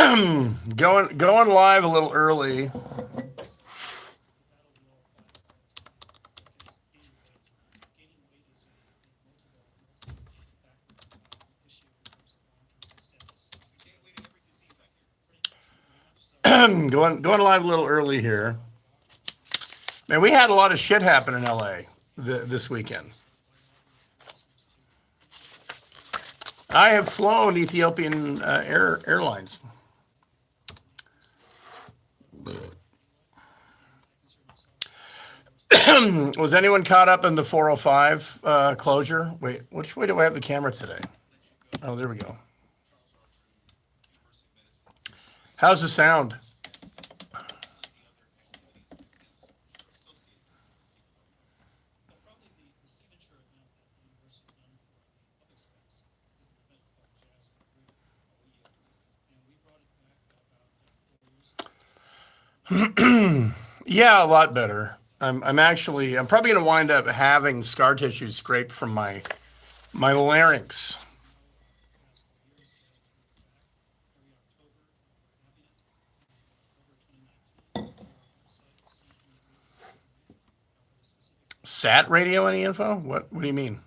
Going live a little early. Going live a little early here. Man, we had a lot of shit happen in LA this weekend. I have flown Ethiopian Airlines. Was anyone caught up in the 405 closure? Wait, which way do I have the camera today? Oh, there we go. How's the sound? Yeah, a lot better. I'm probably going to wind up having scar tissue scraped from my larynx. Sat radio, any info? What do you mean?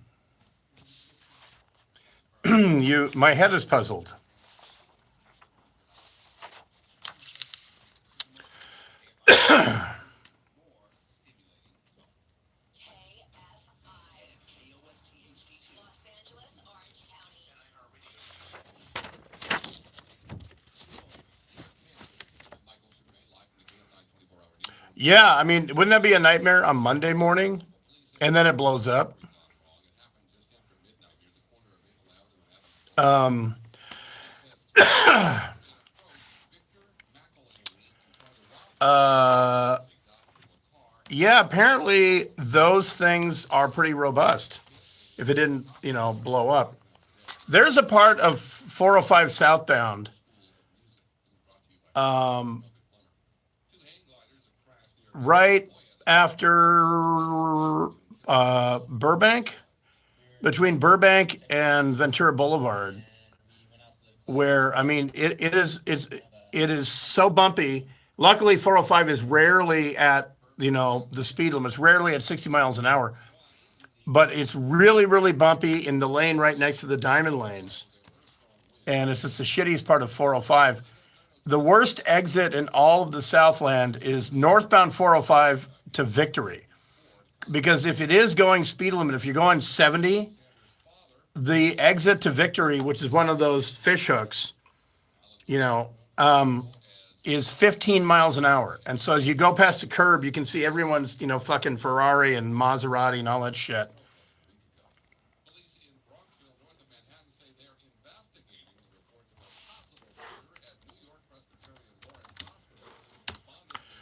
My head is puzzled. Yeah, I mean, wouldn't that be a nightmare on Monday morning? And then it blows up. Um, uh, yeah, apparently those things are pretty robust. If it didn't, blow up. There's a part of 405 southbound, um, right after Burbank, between Burbank and Ventura Boulevard, where I mean it is so bumpy. Luckily, 405 is rarely at the speed limit. It's rarely at 60 miles an hour, but it's really really bumpy in the lane right next to the diamond lanes, and it's just the shittiest part of 405. The worst exit in all of the Southland is northbound 405 to Victory, because if it is going speed limit, if you're going 70, the exit to Victory, which is one of those fish hooks, you know, um, is 15 miles an hour. And so as you go past the curb, you can see everyone's, fucking Ferrari and Maserati and all that shit.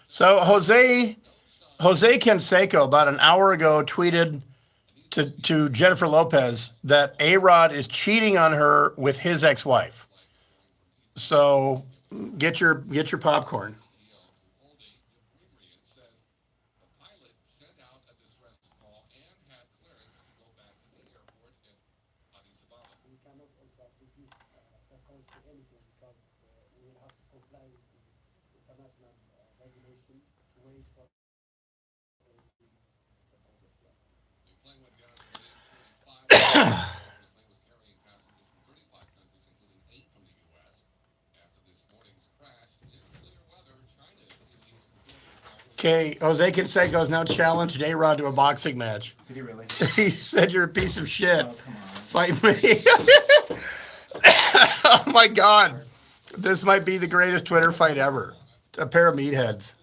So Jose Canseco about an hour ago tweeted to Jennifer Lopez that A-Rod is cheating on her with his ex-wife. So get your popcorn. Okay, Jose Canseco has now challenged A-Rod to a boxing match. Did he really? He said you're a piece of shit. Oh, come on. Fight me. Oh my God. This might be the greatest Twitter fight ever. A pair of meatheads.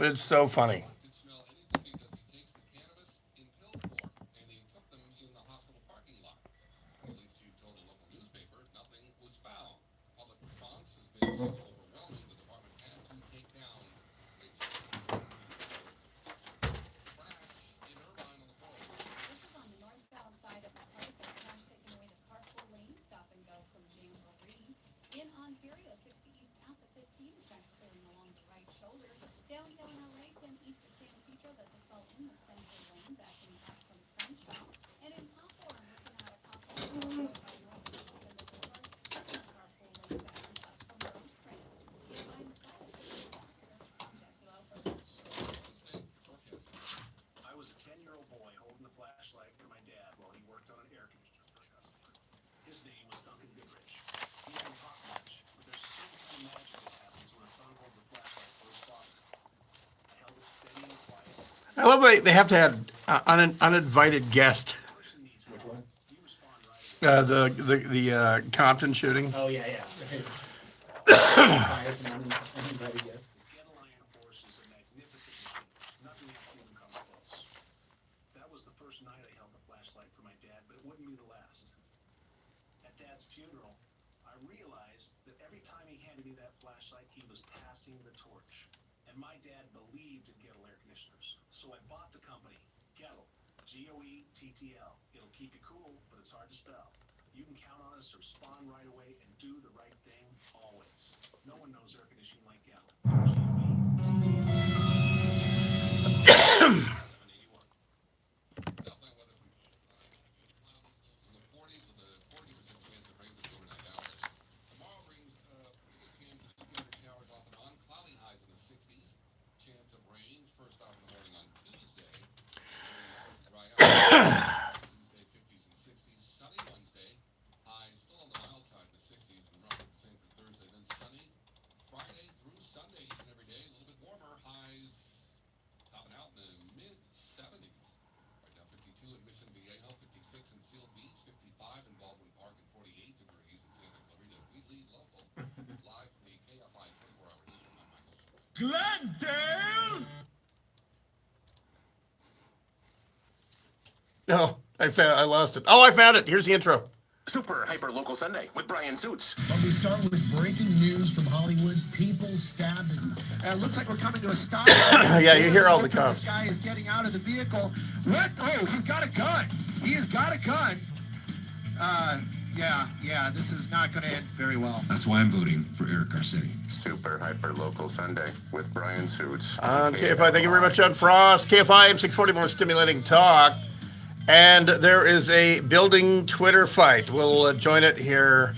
It's so funny. I love they have to have an uninvited guest. Which one? The Compton shooting. Oh yeah, yeah. Fire some uninvited guests. Glendale! Oh, I lost it. Oh, I found it. Here's the intro. Super Hyper Local Sunday with Brian Suits. Well, we start with breaking news from Hollywood. People stabbed. Looks like we're coming to a stop. Yeah, you hear all the cops. This guy is getting out of the vehicle. What? Oh, he's got a gun. He has got a gun. Yeah, this is not going to end very well. That's why I'm voting for Eric Garcetti. Super Hyper Local Sunday with Brian Suits. On KFI, thank you very much, John Frost. KFI M640, more stimulating talk. And there is a building Twitter fight. We'll join it here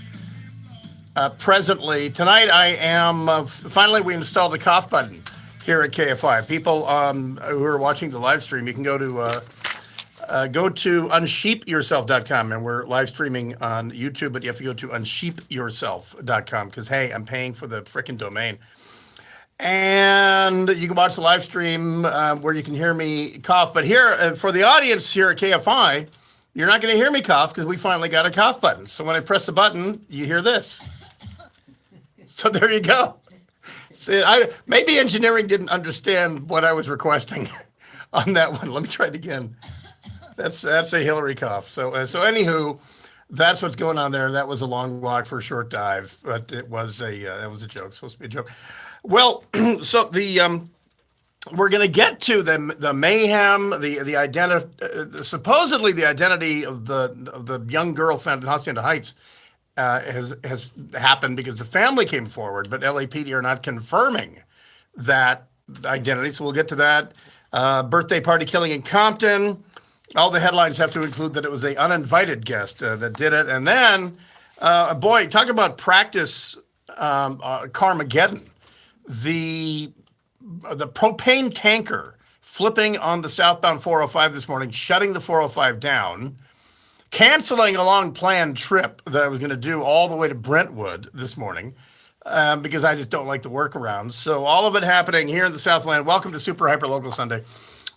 presently. Tonight I am, finally we installed the cough button here at KFI. People who are watching the live stream, you can go to unsheepyourself.com, and we're live streaming on YouTube, but you have to go to unsheepyourself.com because, hey, I'm paying for the frickin' domain. And you can watch the live stream where you can hear me cough. But here, for the audience here at KFI, you're not going to hear me cough because we finally got a cough button. So when I press the button, you hear this. So there you go. See, maybe engineering didn't understand what I was requesting on that one. Let me try it again. That's a Hillary cough. So anywho, that's what's going on there. That was a long walk for a short dive, but it was that was a joke. Supposed to be a joke. Well, so we're going to get to the mayhem, the identity, supposedly the identity of the young girl found in Hacienda Heights has happened because the family came forward, but LAPD are not confirming that identity. So we'll get to that. Birthday party killing in Compton. All the headlines have to include that it was an uninvited guest that did it, and then boy, talk about practice Carmageddon. The propane tanker flipping on the southbound 405 this morning, shutting the 405 down, canceling a long planned trip that I was going to do all the way to Brentwood this morning because I just don't like the workarounds. So all of it happening here in the Southland. Welcome to Super Hyper Local Sunday,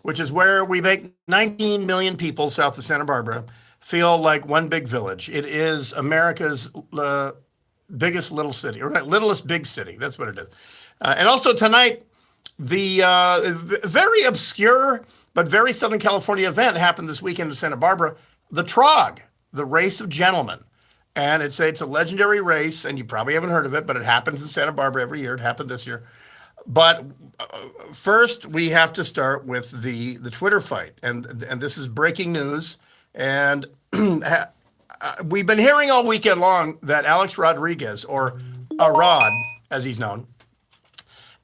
which is where we make 19 million people south of Santa Barbara feel like one big village. It is America's biggest little city, or littlest big city. That's what it is. And also tonight, the very obscure but very Southern California event happened this weekend in Santa Barbara, the TROG, the Race of Gentlemen. And it's a legendary race, and you probably haven't heard of it, but it happens in Santa Barbara every year. It happened this year. But first, we have to start with the Twitter fight, and this is breaking news. And we've been hearing all weekend long that Alex Rodriguez, or A-Rod, as he's known,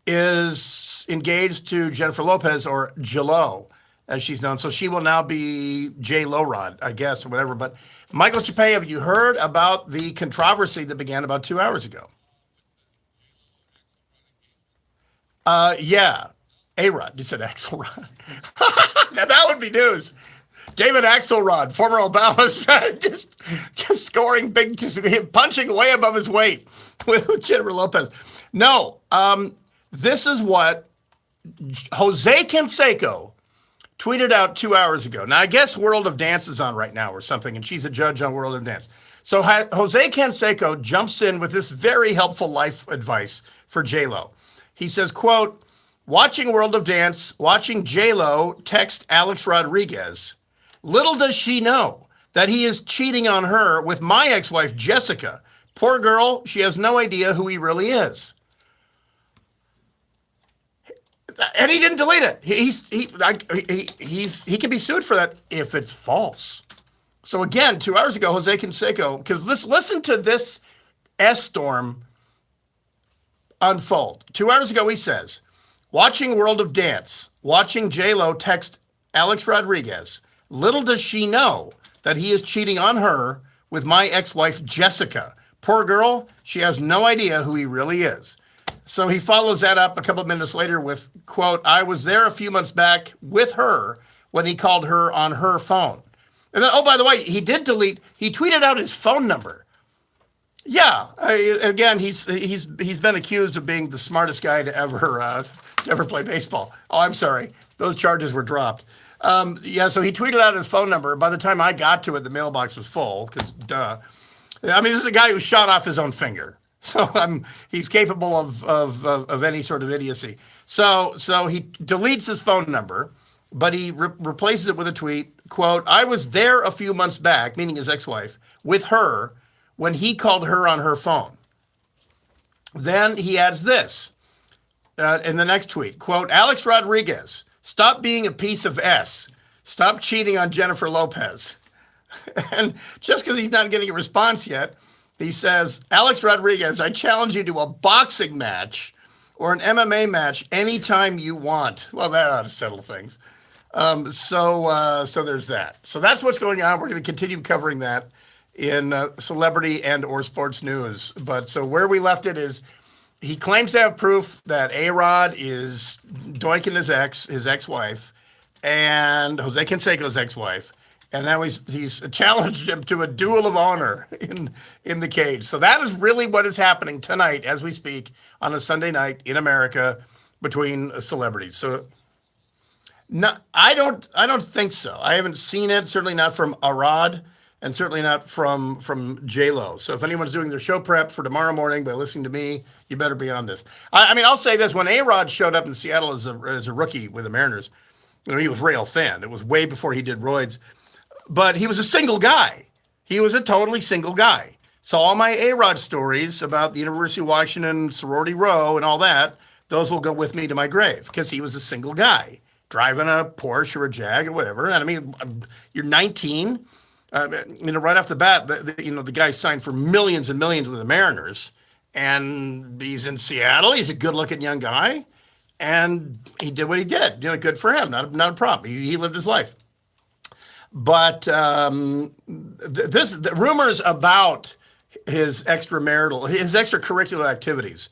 is engaged to Jennifer Lopez, or J-Lo, as she's known. So she will now be J-Lo-Rod, I guess, or whatever. But Michael Chappé, have you heard about the controversy that began about 2 hours ago? Yeah, A-Rod. You said Axelrod. Now that would be news. David Axelrod, former Obama strategist, just scoring big, just punching way above his weight with Jennifer Lopez. No, this is what Jose Canseco tweeted out 2 hours ago. Now, I guess World of Dance is on right now or something, and she's a judge on World of Dance. So Jose Canseco jumps in with this very helpful life advice for J-Lo. He says, quote, watching World of Dance, watching J-Lo text Alex Rodriguez, little does she know that he is cheating on her with my ex-wife, Jessica. Poor girl, she has no idea who he really is. And he didn't delete it. He can be sued for that if it's false. So again, 2 hours ago, Jose Canseco, because listen to this S-storm unfold. 2 hours ago, he says, watching World of Dance, watching J-Lo text Alex Rodriguez, little does she know that he is cheating on her with my ex-wife, Jessica. Poor girl, she has no idea who he really is. So he follows that up a couple of minutes later with, quote, I was there a few months back with her when he called her on her phone. And then, oh, by the way, he tweeted out his phone number. Yeah, again, he's been accused of being the smartest guy to ever play baseball. Oh, I'm sorry. Those charges were dropped. Yeah, so he tweeted out his phone number. By the time I got to it, the mailbox was full, because duh. I mean, this is a guy who shot off his own finger. So he's capable of any sort of idiocy. So he deletes his phone number, but he replaces it with a tweet, quote, I was there a few months back, meaning his ex-wife, with her when he called her on her phone. Then he adds this in the next tweet, quote, Alex Rodriguez, stop being a piece of S. Stop cheating on Jennifer Lopez. And just because he's not getting a response yet, he says, Alex Rodriguez, I challenge you to a boxing match or an MMA match anytime you want. Well, that ought to settle things. So there's that. So that's what's going on. We're going to continue covering that in celebrity and or sports news. But so where we left it is he claims to have proof that A-Rod is doinking his ex-wife, and Jose Canseco's ex-wife. And now he's challenged him to a duel of honor in the cage. So that is really what is happening tonight as we speak on a Sunday night in America between celebrities. So no, I don't think so. I haven't seen it, certainly not from A-Rod and certainly not from J-Lo. So if anyone's doing their show prep for tomorrow morning by listening to me, you better be on this. I mean, I'll say this. When A-Rod showed up in Seattle as a rookie with the Mariners, he was rail thin. It was way before he did roids. But he was a single guy. He was a totally single guy. So all my A-Rod stories about the University of Washington, Sorority Row, and all that, those will go with me to my grave because he was a single guy driving a Porsche or a Jag or whatever. And I mean, you're 19. Right off the bat, the guy signed for millions and millions with the Mariners, and he's in Seattle. He's a good-looking young guy, and he did what he did. Good for him. Not a problem. He lived his life. But the rumors about his extracurricular activities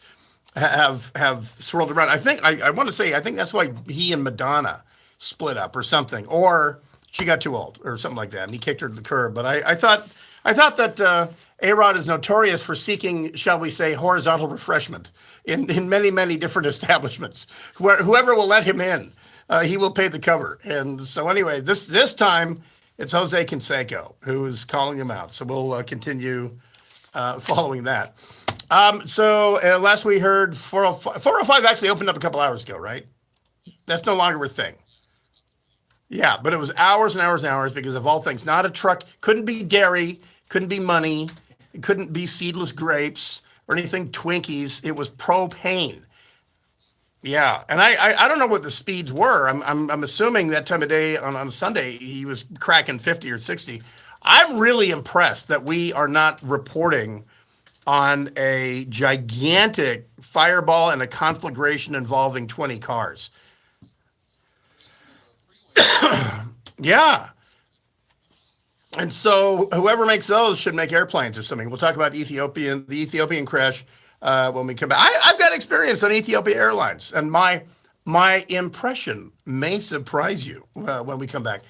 have swirled around. I want to say that's why he and Madonna split up or something, or she got too old or something like that, and he kicked her to the curb. But I thought that A-Rod is notorious for seeking, shall we say, horizontal refreshment in many, many different establishments. Whoever will let him in, he will pay the cover. And so anyway, this time it's Jose Canseco who is calling him out. So we'll continue following that. So last we heard 405 actually opened up a couple hours ago, right? That's no longer a thing. Yeah, but it was hours and hours and hours because of all things. Not a truck, couldn't be dairy, couldn't be money, It couldn't be seedless grapes or anything Twinkies. It was propane. Yeah, and I don't know what the speeds were. I'm assuming that time of day on Sunday he was cracking 50 or 60. I'm really impressed that we are not reporting on a gigantic fireball and a conflagration involving 20 cars. Yeah. And so whoever makes those should make airplanes or something. We'll talk about the Ethiopian crash when we come back. I've got experience on Ethiopia Airlines, and my impression may surprise you when we come back.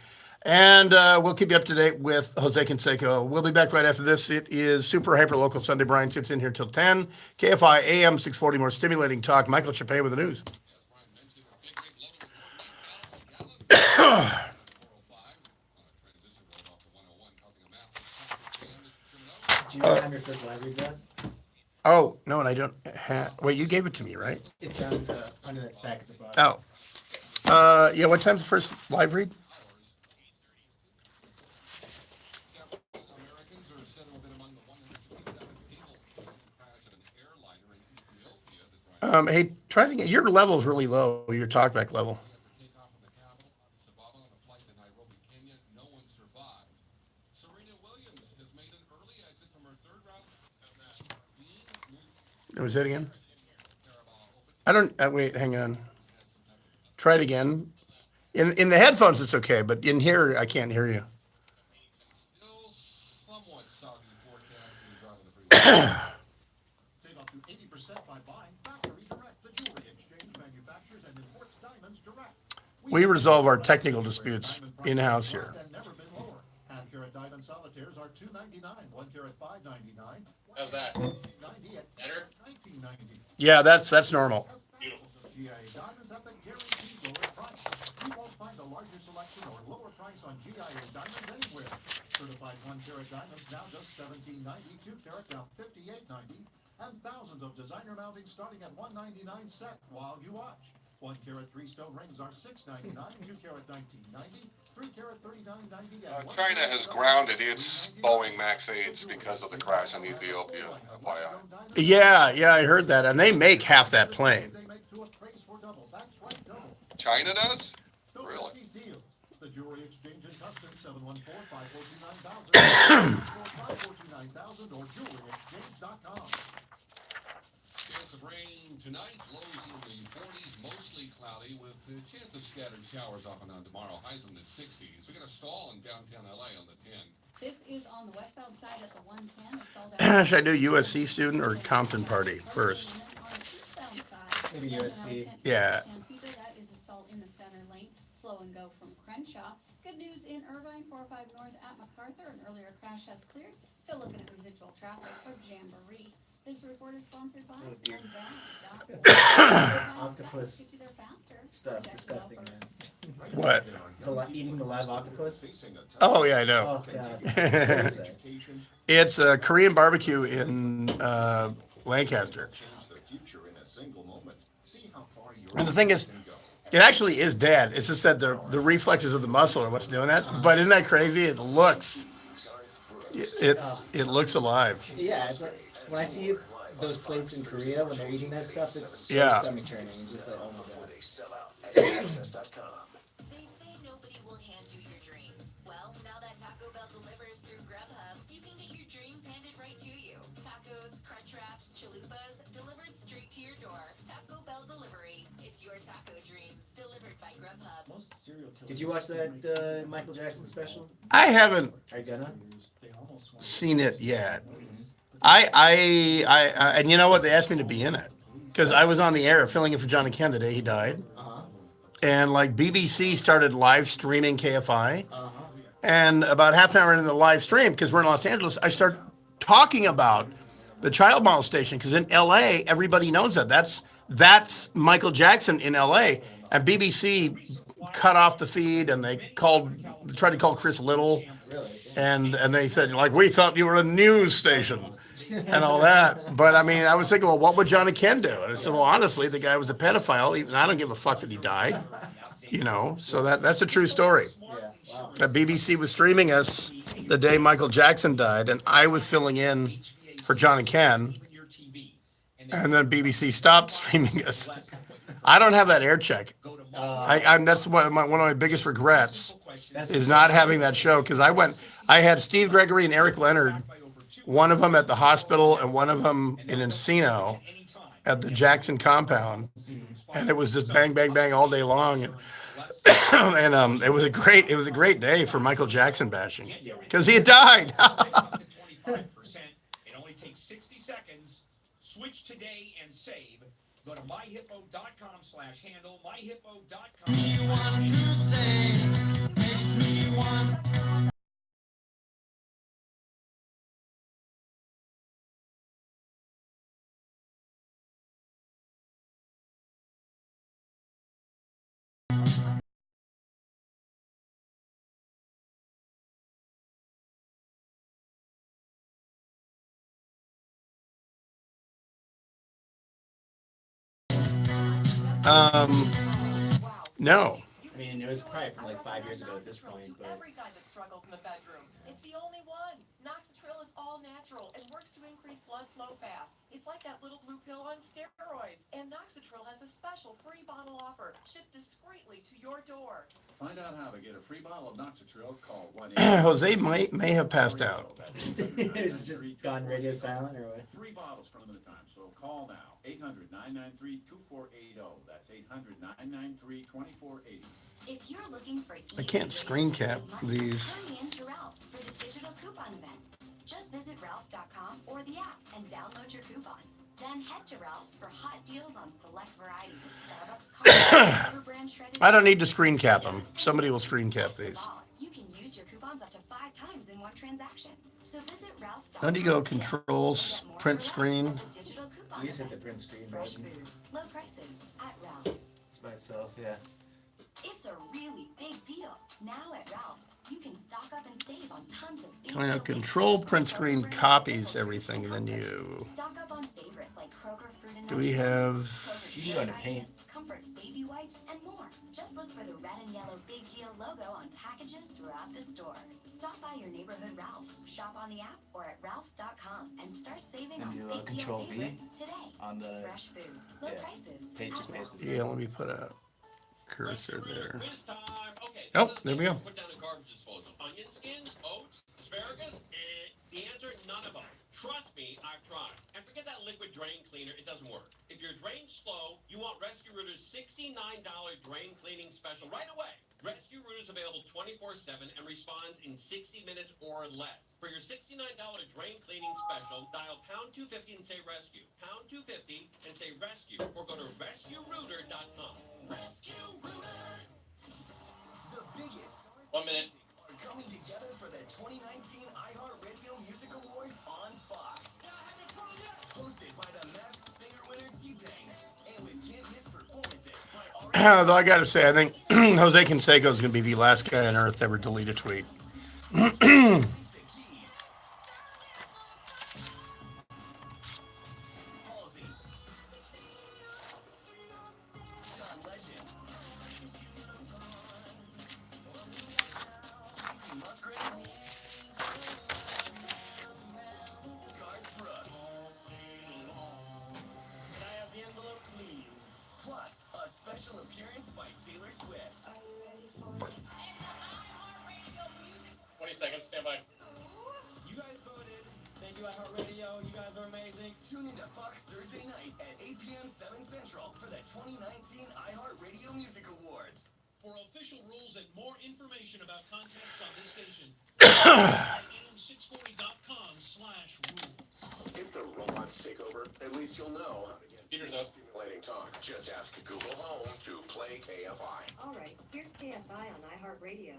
And we'll keep you up to date with Jose Canseco. We'll be back right after this. It is Super Hyper Local Sunday. Brian sits in here till 10. KFI AM 640, more stimulating talk. Michael Chappé with the news. Do you have your first live read that? Oh, no, and I don't have... Wait, you gave it to me, right? It's down under that stack at the bottom. Oh. Yeah, what time's the first live read? Hey, try to get... Your level's really low, your talkback level. Was that again? I don't, wait, hang on. Try it again. In the headphones, it's okay, but in here, I can't hear you. Save up to 80% by buying Factory Direct, the jewelry exchange manufactures and imports diamonds direct. We resolve our technical disputes in-house here. And never been lower. Half-carat diamond solitaires are $2.99, 1 carat $5.99. How's that? $90 at Better? $19.90. Yeah, that's normal. GIA diamonds at the guaranteed lower price. You won't find a larger selection or lower price on GIA diamonds anywhere. Certified 1 carat diamonds now just $17.90, 2 carat now $58.90, and thousands of designer mountings starting at $199 set while you watch. 1 carat 3-stone rings are $6.99, 2 carat $19.90, 3 carat $39.90. China has grounded its Boeing MAX 8s because of the crash in Ethiopia, FYI. Yeah, I heard that. And they make half that plane. They make to a trace for double. That's right, double. China does? Don't Really? miss these deals. The Jewelry Exchange in Compton, 714-542-9000, 714-542-9000, or jewelryexchange.com. Chance of rain tonight, lows in the 40s, mostly cloudy with a chance of scattered showers off and on tomorrow, highs in the 60s. We got a stall in downtown LA on the 10. This is on the westbound side at the 110. A stalled Should I do USC student or Compton party first? Maybe USC. Yeah. That is a stall in the center lane. Slow and go from Crenshaw. Good news in Irvine, 405 north at MacArthur. An earlier crash has cleared. Still looking at residual traffic for Jamboree. This report is sponsored by Octopus Get you there faster. stuff, disgusting, man. What? Eating the live octopus? Oh, yeah, I know. Oh, God. What is that? It's a Korean barbecue in Lancaster. And the thing is, it actually is dead. It's just that the reflexes of the muscle are what's doing that. But isn't that crazy? It looks looks alive. Yeah, it's like, when I see those plates in Korea, when they're eating that stuff, it's so Yeah. stomach churning. Just like, oh my God. They say nobody will hand you your dreams. Well, now that Taco Bell delivers through Grubhub, you can get your dreams handed right to you. Tacos, crunch wraps, chalupas, delivered straight to your door. Taco Bell Delivery. It's your taco dreams, delivered by Grubhub. Did you watch that Michael Jackson special? I haven't Are you gonna? seen it yet. I and you know what? They asked me to be in it because I was on the air filling in for John and Ken the day he died. And like BBC started live streaming KFI. And about half an hour into the live stream, because we're in Los Angeles, I start talking about the child molestation because in LA, everybody knows that. That's Michael Jackson in LA. And BBC cut off the feed and they tried to call Chris Little. And they said, like, we thought you were a news station and all that. But I mean, I was thinking, well, what would John and Ken do? And I said, well, honestly, the guy was a pedophile. Even I don't give a fuck that he died. You know, so that's a true story. Yeah, wow. BBC was streaming us the day Michael Jackson died, and I was filling in for John and Ken, and then BBC stopped streaming us. I don't have that air check. That's one of my biggest regrets is not having that show, because I had Steve Gregory and Eric Leonard, one of them at the hospital and one of them in Encino at the Jackson compound, and it was just bang, bang, bang all day long. And it was a great day for Michael Jackson bashing, because he had died. It only takes 60 seconds. Switch today and save. Go to myhippo.com/handle, myhippo.com. You want to say, makes me want. No. I mean, it was probably from like 5 years ago at this point, but Every guy that struggles in the bedroom. It's the only one. Noxitril is all natural and works to increase blood flow fast. It's like that little blue pill on steroids. And Noxitril has a special free bottle offer, shipped discreetly to your door. Find out how to get a free bottle of Noxitril. Call 1 Jose may have passed out. it was just gone radio silent or what? 3 bottles for a limited time. So call now. 800-993-2480. That's 800-993-2480. If you're looking for I can't screen cap these. Hurry into Ralph's for the digital coupon event. Just visit Ralphs.com or the app and download your coupons. Then head to Ralph's for hot deals on select varieties of Starbucks coffee, brand shredded. I don't need to screen cap them. Somebody will screen cap these. You can use your coupons up to 5 times in one transaction. So visit Ralphs.com. How do you go controls, print screen? You just hit the print screen Fresh button. food, low prices at Ralph's. It's by itself, yeah. It's a really big deal. Now at Ralph's, you can stock up and save on tons of big Kind deal of control favorites print like screen Kroger copies brand everything, and then you. Stock up on favorites like Kroger fruit and Do we nuts, have? Kroger's You can go into Shake Paint. Items, Comfort's baby wipes, and more. Just look for the red and yellow big deal logo on packages throughout the store. Stop by your neighborhood Ralph's, shop on the app or at Ralphs.com and start saving And on do, big deal Control V favorites today. on the Fresh food, low yeah, prices. page at just Ralph's. pasted. Yeah, let me put a cursor there. Quiz time. Okay. Oh, this is there we go. Put down a garbage disposal. Onion skins, oats, asparagus, and the answer, none of them. Trust me, I've tried. And forget that liquid drain cleaner, it doesn't work. If your drain's slow, you want Rescue Rooter's $69 drain cleaning special right away. Rescue Rooter's available 24/7 and responds in 60 minutes or less. For your $69 drain cleaning special, dial pound 250 and say rescue. Pound 250 and say rescue, or go to rescuerooter.com. Rescue Rooter. The biggest 1 minute. are coming together for the 2019 iHeartRadio Music Awards on Fox. Hosted by the Masked Singer winner T-Pain, and with can't-miss performances by Though I gotta say, I think Jose Canseco is going to be the last guy on earth to ever delete a tweet. Alicia Keys, Halsey, John Legend, Casey Musgraves, Garth Brooks. Can I have the envelope, please? Plus, a special appearance by Taylor Swift. 20 seconds, stand by. You guys voted. Thank you, iHeartRadio. You guys are amazing. Tune into Fox Thursday night at 8 p.m. 7 Central for the 2019 iHeartRadio Music Awards. For official rules and more information about contests on this station, at am640.com/rule. If the robots take over, at least you'll know how to get Peter's up. stimulating talk. Just ask Google Home to play KFI. All right, here's KFI on iHeartRadio.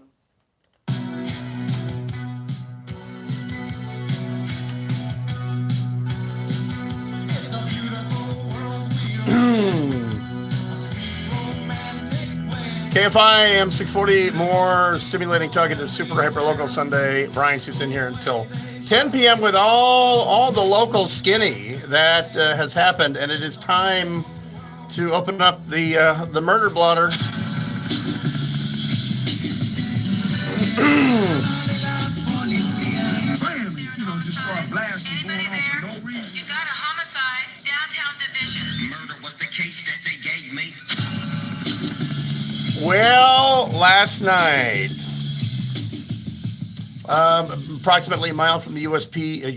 KFI M640, more stimulating talk at the super hyper local Sunday. Brian sits in here until 10 p.m. with all the local skinny that has happened, and it is time to open up the murder blotter. Well, last night, approximately a mile from the USC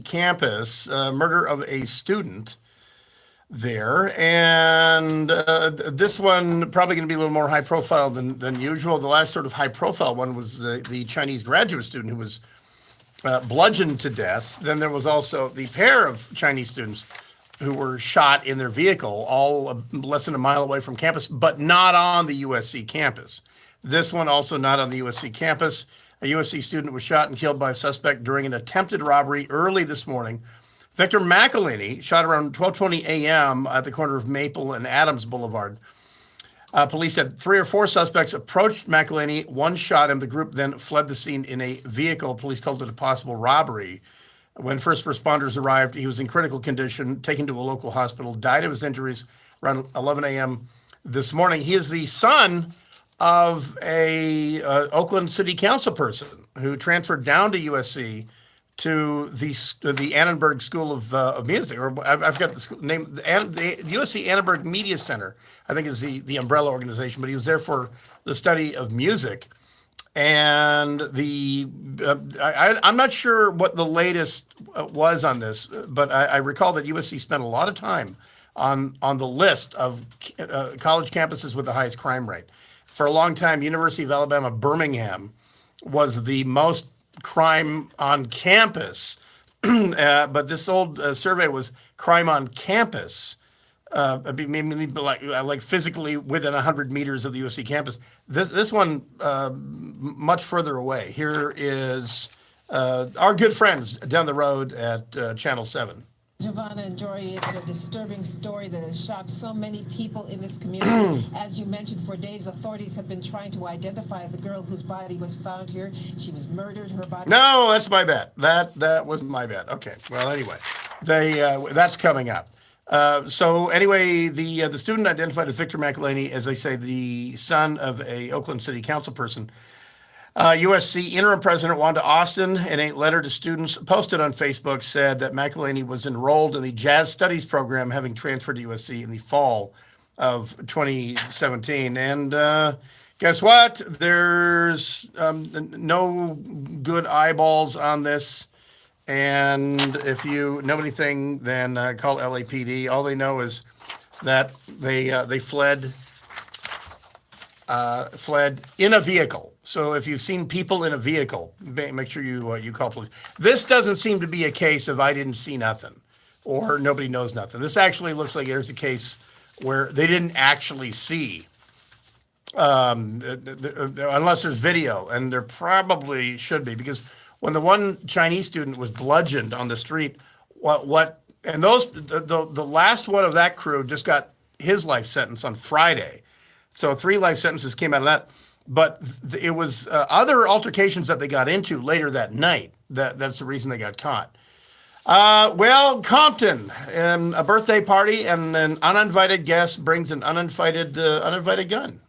campus, murder of a student there, and this one probably going to be a little more high profile than usual. The last sort of high profile one was the Chinese graduate student who was bludgeoned to death. Then there was also the pair of Chinese students who were shot in their vehicle, all less than a mile away from campus, but not on the USC campus. This one also not on the USC campus. A USC student was shot and killed by a suspect during an attempted robbery early this morning. Victor McElhaney shot around 12:20 a.m. at the corner of Maple and Adams Boulevard. Police said 3 or 4 suspects approached McElhaney. One shot him. The group then fled the scene in a vehicle. Police called it a possible robbery. When first responders arrived, he was in critical condition, taken to a local hospital, died of his injuries around 11 a.m. this morning. He is the son of a Oakland City Council person who transferred down to USC to the Annenberg School of Music, or I forgot the school name, the USC Annenberg Media Center, I think is the umbrella organization, but he was there for the study of music. And I'm not sure what the latest was on this, but I recall that USC spent a lot of time on the list of college campuses with the highest crime rate. For a long time, University of Alabama, Birmingham was the most crime on campus, but this old survey was crime on campus, maybe like physically within 100 meters of the USC campus. This one much further away. Here is our good friends down the road at Channel 7. Giovanna and Jory, it's a disturbing story that has shocked so many people in this community. As you mentioned, for days, authorities have been trying to identify the girl whose body was found here. She was murdered. Her body. No, that's my bad. That was my bad. Okay. Well, anyway, that's coming up. So anyway, the student identified as Victor McElhaney, as I say, the son of a Oakland City Council person. USC interim president Wanda Austin, in a letter to students posted on Facebook, said that McElhaney was enrolled in the jazz studies program, having transferred to USC in the fall of 2017. And guess what? There's no good eyeballs on this. And if you know anything, then call LAPD. All they know is that they fled in a vehicle. So if you've seen people in a vehicle, make sure you call police. This doesn't seem to be a case of I didn't see nothing or nobody knows nothing. This actually looks like there's a case where they didn't actually see, unless there's video, and there probably should be, because when the one Chinese student was bludgeoned on the street, the last one of that crew just got his life sentence on Friday. So 3 life sentences came out of that. But it was other altercations that they got into later that night. That's the reason they got caught. Well, Compton, a birthday party, and an uninvited guest brings an uninvited gun.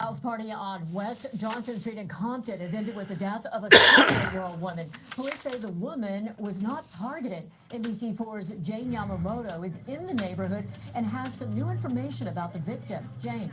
House party on West Johnson Street in Compton has ended with the death of a 28-year-old woman. Police say the woman was not targeted. NBC4's Jane Yamamoto is in the neighborhood and has some new information about the victim. Jane.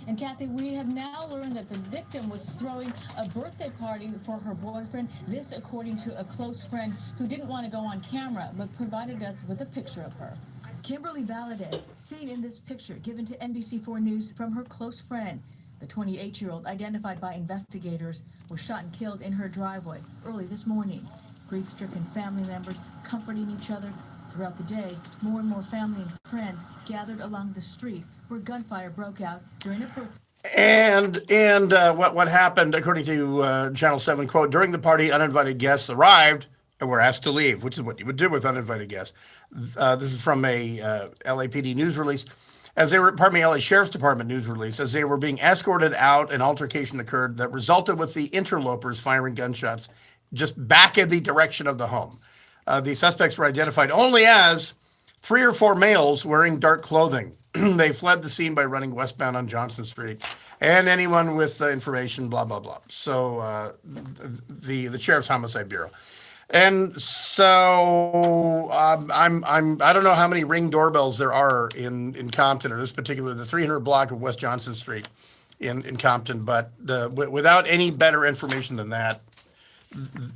And Kathy, we have now learned that the victim was throwing a birthday party for her boyfriend. This, according to a close friend who didn't want to go on camera, but provided us with a picture of her. Kimberly Valadez, seen in this picture given to NBC4 News from her close friend. The 28-year-old, identified by investigators, was shot and killed in her driveway early this morning. Grief-stricken family members comforting each other. Throughout the day, more and more family and friends gathered along the street where gunfire broke out during a And what happened, according to Channel 7, quote, during the party, uninvited guests arrived and were asked to leave, which is what you would do with uninvited guests. This is from a LAPD news release. LA Sheriff's Department news release. As they were being escorted out, an altercation occurred that resulted with the interlopers firing gunshots just back in the direction of the home. The suspects were identified only as 3 or 4 males wearing dark clothing. They fled the scene by running westbound on Johnson Street. And anyone with information, blah, blah, blah. So the Sheriff's Homicide Bureau. And so I don't know how many Ring doorbells there are in Compton, or this particular, the 300 block of West Johnson Street in Compton, but without any better information than that,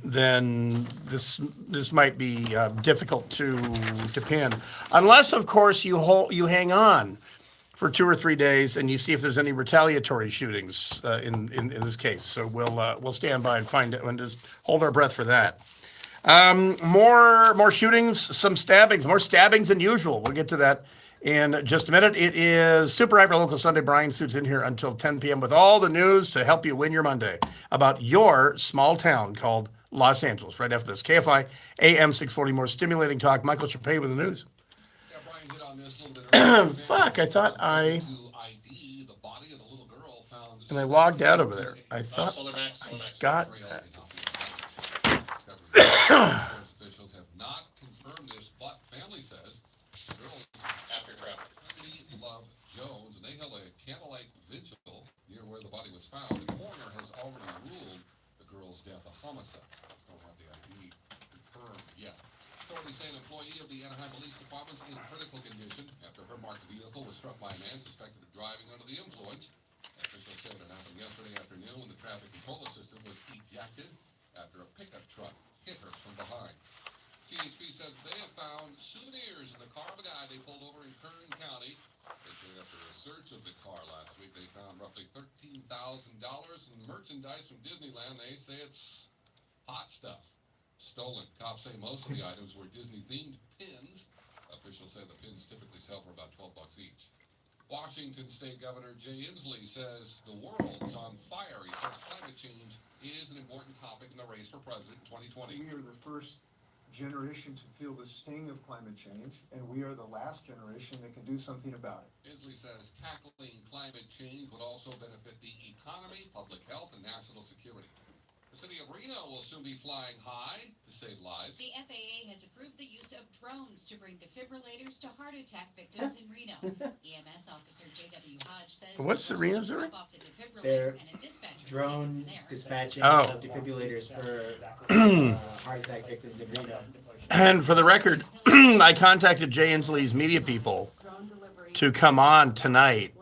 then this might be difficult to pin, unless of course you hang on for 2 or 3 days and you see if there's any retaliatory shootings in this case. So we'll stand by and find it and just hold our breath for that. More shootings, some stabbings, more stabbings than usual. We'll get to that in just a minute. It is Super Hyper Local Sunday. Brian Suits in here until 10 p.m. with all the news to help you win your Monday about your small town called Los Angeles. Right after this, KFI AM 640, more stimulating talk. Michael Chapay with the news. Yeah, Brian hit on this a little bit earlier. Fuck, I thought To ID the body of the little girl found. and I logged out over there. I thought Solar Max. got that. Insurance officials have not confirmed this, but family says the girl After traffic. Love Jones, and they held a candlelight vigil near where the body was found. The coroner has already ruled the girl's death a homicide. Just don't have the ID confirmed yet. Authorities say an employee of the Anaheim Police Department is in critical condition after her marked vehicle was struck by a man suspected of driving under the influence. Officials say it happened yesterday afternoon when the traffic control system was ejected after a pickup truck hit her from behind. CHP says they have found souvenirs in the car of a guy they pulled over in Kern County. They say after a search of the car last week, they found roughly $13,000 in merchandise from Disneyland. They say it's hot stuff. Stolen. Cops say most of the items were Disney-themed pins. Officials say the pins typically sell for about $12 each. Washington State Governor Jay Inslee says the world's on fire. He says climate change is an important topic in the race for president in 2020. We are the first generation to feel the sting of climate change, and we are the last generation that can do something about it. Inslee says tackling climate change would also benefit the economy, public health, and national security. The city of Reno will soon be flying high to save lives. The FAA has approved the use of drones to bring defibrillators to heart attack victims in Reno. EMS officer J.W. Hodge says... What's the Reno's doing? They're drone dispatching Oh. of defibrillators for heart attack victims in Reno. And for the record, I contacted Jay Inslee's media people to come on tonight,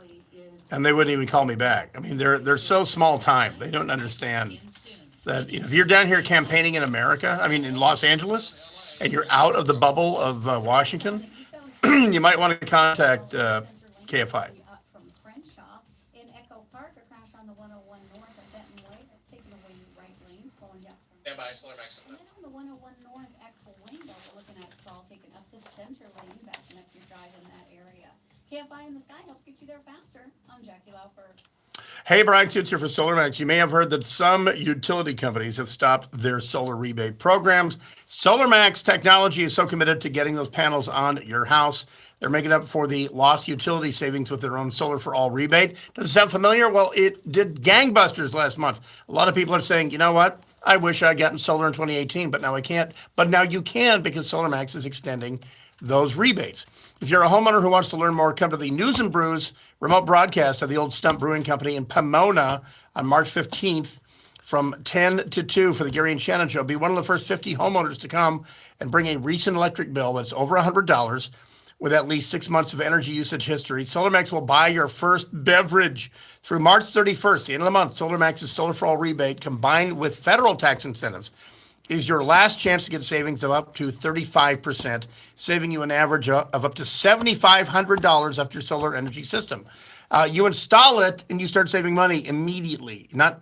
and they wouldn't even call me back. I mean, they're so small time. They don't understand that if you're down here campaigning in America, I mean in Los Angeles, and you're out of the bubble of Washington, you might want to contact KFI. Up from Crenshaw in Echo Park, a crash on the 101 north of Benton Way. That's taken away your right lane, slowing down from. Stand by, Solar Max. And then on the 101 north at Cahuenga, we're looking at stall taking up the center lane, backing up your drive in that area. KFI in the Sky helps get you there faster. I'm Jackie Laufer. Hey, Brian Suits here for Solar Max. You may have heard that some utility companies have stopped their solar rebate programs. Solar Max technology is so committed to getting those panels on your house. They're making up for the lost utility savings with their own Solar for All rebate. Does it sound familiar? Well, it did gangbusters last month. A lot of people are saying, you know what? I wish I'd gotten solar in 2018, but now I can't. But now you can, because Solar Max is extending those rebates. If you're a homeowner who wants to learn more, come to the News and Brews remote broadcast of the Old Stump Brewing Company in Pomona on March 15th from 10 to 2 for the Gary and Shannon Show. Be one of the first 50 homeowners to come and bring a recent electric bill that's over $100 with at least 6 months of energy usage history. SolarMax will buy your first beverage through March 31st, the end of the month. SolarMax's Solar for All rebate, combined with federal tax incentives, is your last chance to get savings of up to 35%, saving you an average of up to $7,500 off your solar energy system. You install it and you start saving money immediately, not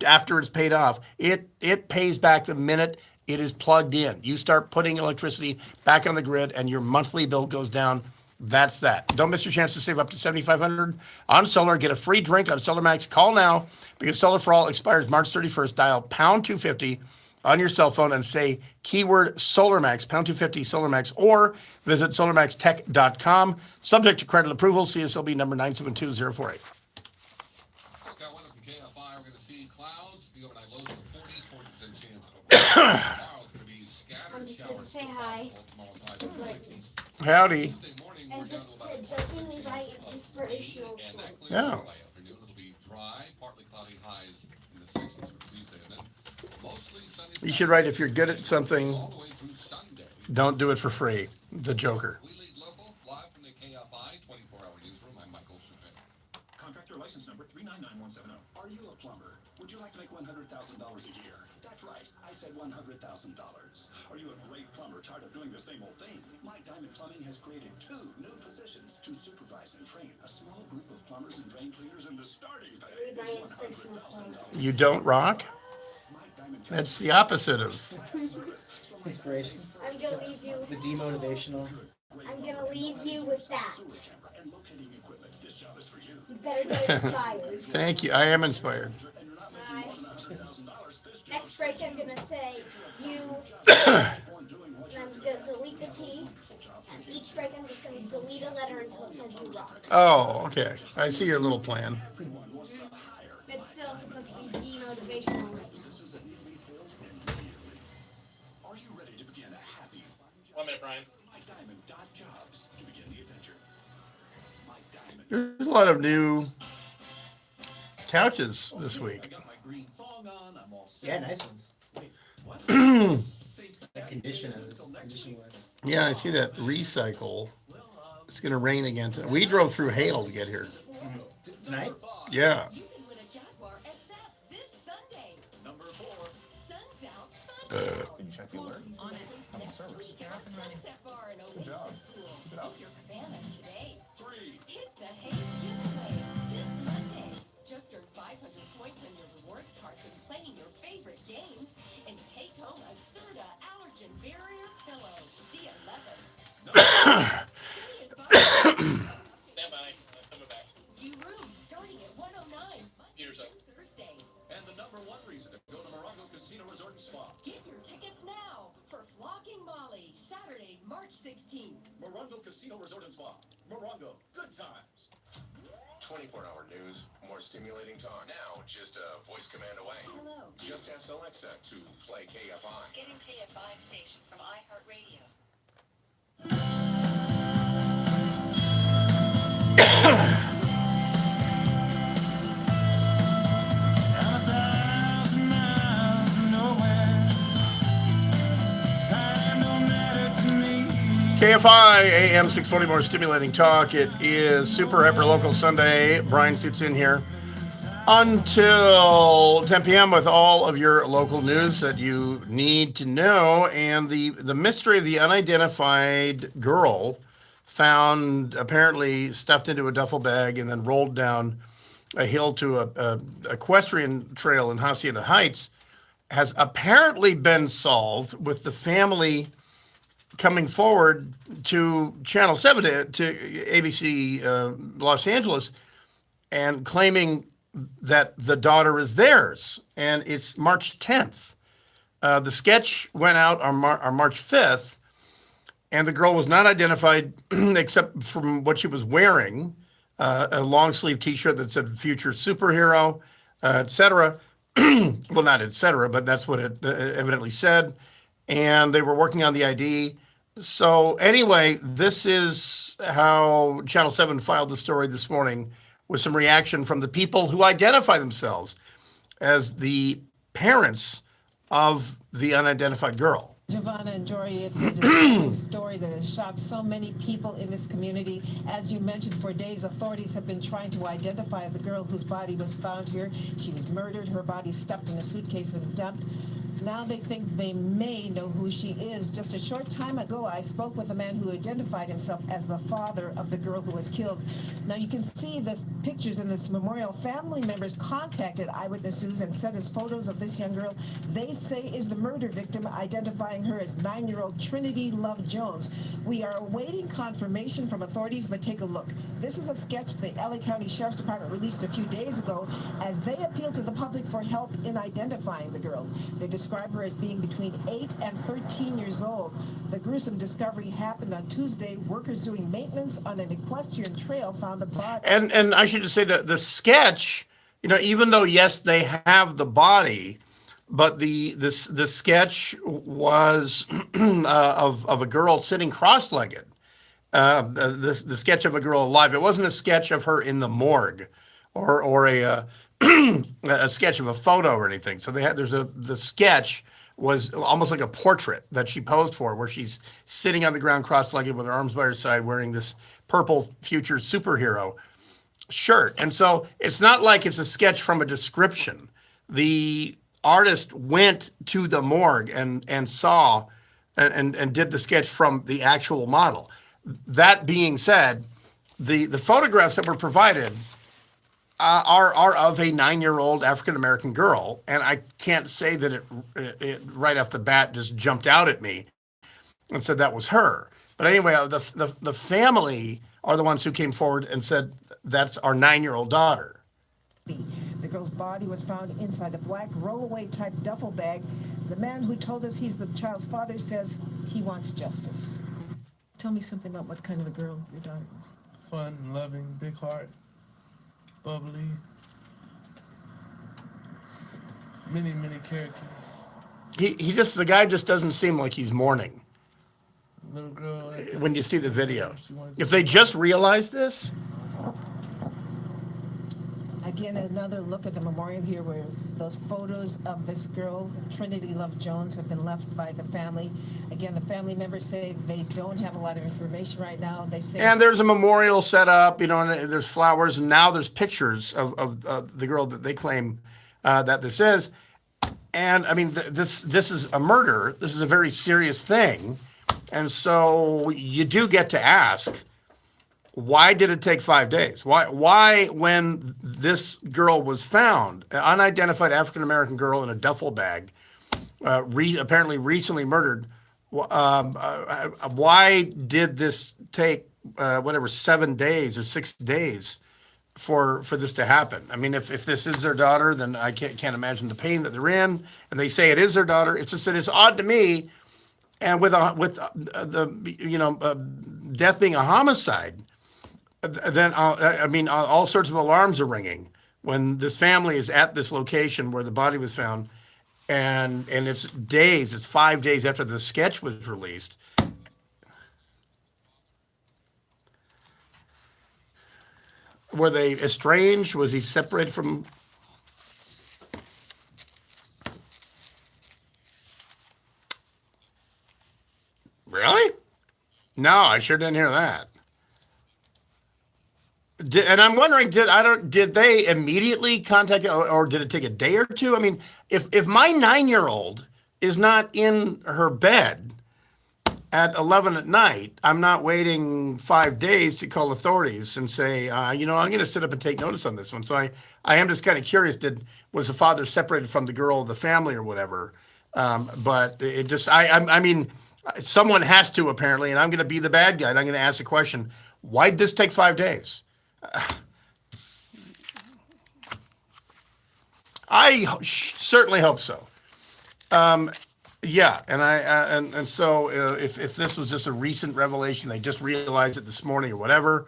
after it's paid off. It pays back the minute it is plugged in. You start putting electricity back on the grid and your monthly bill goes down. That's that. Don't miss your chance to save up to $7,500 on solar. Get a free drink on SolarMax. Call now because Solar for All expires March 31st. Dial pound 250 on your cell phone and say keyword SolarMax, pound 250 SolarMax, or visit solarmaxtech.com. Subject to credit approval, CSLB number 972048. Got weather from KFI. We're going to see clouds. The overnight lows in the 40s, 40% chance of tomorrow's going to be scattered showers. Say hi. Tomorrow's highs in the 60s. Howdy. Tuesday morning, And we're down just to about jokingly write this for issue. and that clears Yeah. up by afternoon. It'll be dry, partly cloudy highs in the 60s for Tuesday. And then Mostly sunny You should write, if you're good at skies something, all the way through Sunday. don't do it for free. The Joker. We lead local, live from the KFI 24-hour newsroom. I'm Michael Shapiro. Contractor license number 399170. Are you a plumber? Would you like to make $100,000 a year? That's right, I said $100,000. Are you a great plumber tired of doing the same old thing? My Diamond Plumbing has created 2 new positions to supervise and train a small group of plumbers and drain cleaners, and the starting pay is $100,000. You don't rock? That's the opposite of. Inspiration. I'm gonna leave you. The demotivational. I'm gonna leave you with that. And locating equipment. This job is for you. You better get inspired. Thank you. I am inspired. Bye. Next break, I'm gonna say you. And I'm gonna delete the T. And each break, I'm just gonna delete a letter until it says you rock. Oh, okay. I see your little plan. It's still supposed to be demotivational. Are you ready to begin a happy, fun job? 1 minute, Brian. MyDiamond.jobs to begin the adventure. There's a lot of new couches this week. Yeah, nice ones. The condition work. Yeah, I see that recycle. It's going to rain again. We drove through hail to get here. Tonight? Yeah. You can win a Jaguar XF this Sunday. Number 4. Sun's out. Can you check the alert? On at least next week at the Sunset Bar and Oasis Pool. Book your cabana today. 3. Hit the Hayes giveaway this Monday. Just earn 500 points on your rewards card from playing your favorite games and take home a Serta allergen barrier pillow. The 11th. Stand by. I'm coming back. View rooms starting at 109. Peter's up. Thursday. And the number 1 reason to go to Morongo Casino Resort and Spa. Get your tickets now for Flocking Molly, Saturday, March 16th. Morongo Casino Resort and Spa. Morongo, good times. 24-hour news, more stimulating talk. Now, just a voice command away. Hello. Just ask Alexa to play KFI. Getting KFI station from iHeartRadio. KFI AM 640, more stimulating talk. It is super hyper local Sunday. Brian sits in here until 10 p.m. with all of your local news that you need to know. And the mystery of the unidentified girl found apparently stuffed into a duffel bag and then rolled down a hill to a equestrian trail in Hacienda Heights has apparently been solved, with the family coming forward to Channel 7, to ABC Los Angeles, and claiming that the daughter is theirs. And it's March 10th. The sketch went out on March 5th, and the girl was not identified except from what she was wearing, a long sleeve T-shirt that said "Future Superhero," etc. Well, not etc., but that's what it evidently said. And they were working on the ID. So anyway, this is how Channel 7 filed the story this morning, with some reaction from the people who identify themselves as the parents of the unidentified girl. Giovanna and Jory, it's a disturbing story that has shocked so many people in this community. As you mentioned, for days, authorities have been trying to identify the girl whose body was found here. She was murdered, her body stuffed in a suitcase and dumped. Now they think they may know who she is. Just a short time ago, I spoke with a man who identified himself as the father of the girl who was killed. Now you can see the pictures in this memorial. Family members contacted Eyewitness News and sent us photos of this young girl they say is the murder victim, identifying her as 9-year-old Trinity Love Jones. We are awaiting confirmation from authorities, but take a look. This is a sketch the LA County Sheriff's Department released a few days ago as they appeal to the public for help in identifying the girl. They describe her as being between 8 and 13 years old. The gruesome discovery happened on Tuesday. Workers doing maintenance on an equestrian trail found the body. And I should just say that the sketch, even though, yes, they have the body, but the sketch was of a girl sitting cross-legged. The sketch of a girl alive. It wasn't a sketch of her in the morgue or a a sketch of a photo or anything. So the sketch was almost like a portrait that she posed for, where she's sitting on the ground cross-legged with her arms by her side, wearing this purple future superhero shirt. And so it's not like it's a sketch from a description. The artist went to the morgue and saw and did the sketch from the actual model. That being said, the photographs that were provided are of a 9-year-old African-American girl, and I can't say that it right off the bat just jumped out at me and said that was her. But anyway, the family are the ones who came forward and said that's our 9-year-old daughter. The girl's body was found inside a black rollaway type duffel bag. The man who told us he's the child's father says he wants justice. Tell me something about what kind of a girl your daughter was. Fun, loving, big heart, bubbly, many characters. The guy just doesn't seem like he's mourning Little girl. when you see the video. If they just realized this, Again, another look at the memorial here where those photos of this girl, Trinity Love Jones, have been left by the family. Again, the family members say they don't have a lot of information right now. They say, and there's a memorial set up, and there's flowers, and now there's pictures of the girl that they claim that this is. And I mean, this is a murder. This is a very serious thing. And so you do get to ask, why did it take 5 days? Why, when this girl was found, an unidentified African-American girl in a duffel bag, apparently recently murdered, why did this take 7 days or 6 days for this to happen? I mean, if this is their daughter, then I can't imagine the pain that they're in. And they say it is their daughter. It's just that it's odd to me. And with death being a homicide, then all sorts of alarms are ringing when this family is at this location where the body was found, and it's 5 days after the sketch was released. Were they estranged? Was he separated from? Really? No, I sure didn't hear that. And I'm wondering, did they immediately contact, or did it take a day or two? I mean, if my 9-year-old is not in her bed at 11 at night, I'm not waiting 5 days to call authorities and say, I'm going to sit up and take notice on this one. So I am just kind of curious, was the father separated from the girl or the family or whatever? But it just, I mean, someone has to apparently, and I'm going to be the bad guy, and I'm going to ask the question, why did this take 5 days? I certainly hope so. Yeah, and so if this was just a recent revelation, they just realized it this morning or whatever,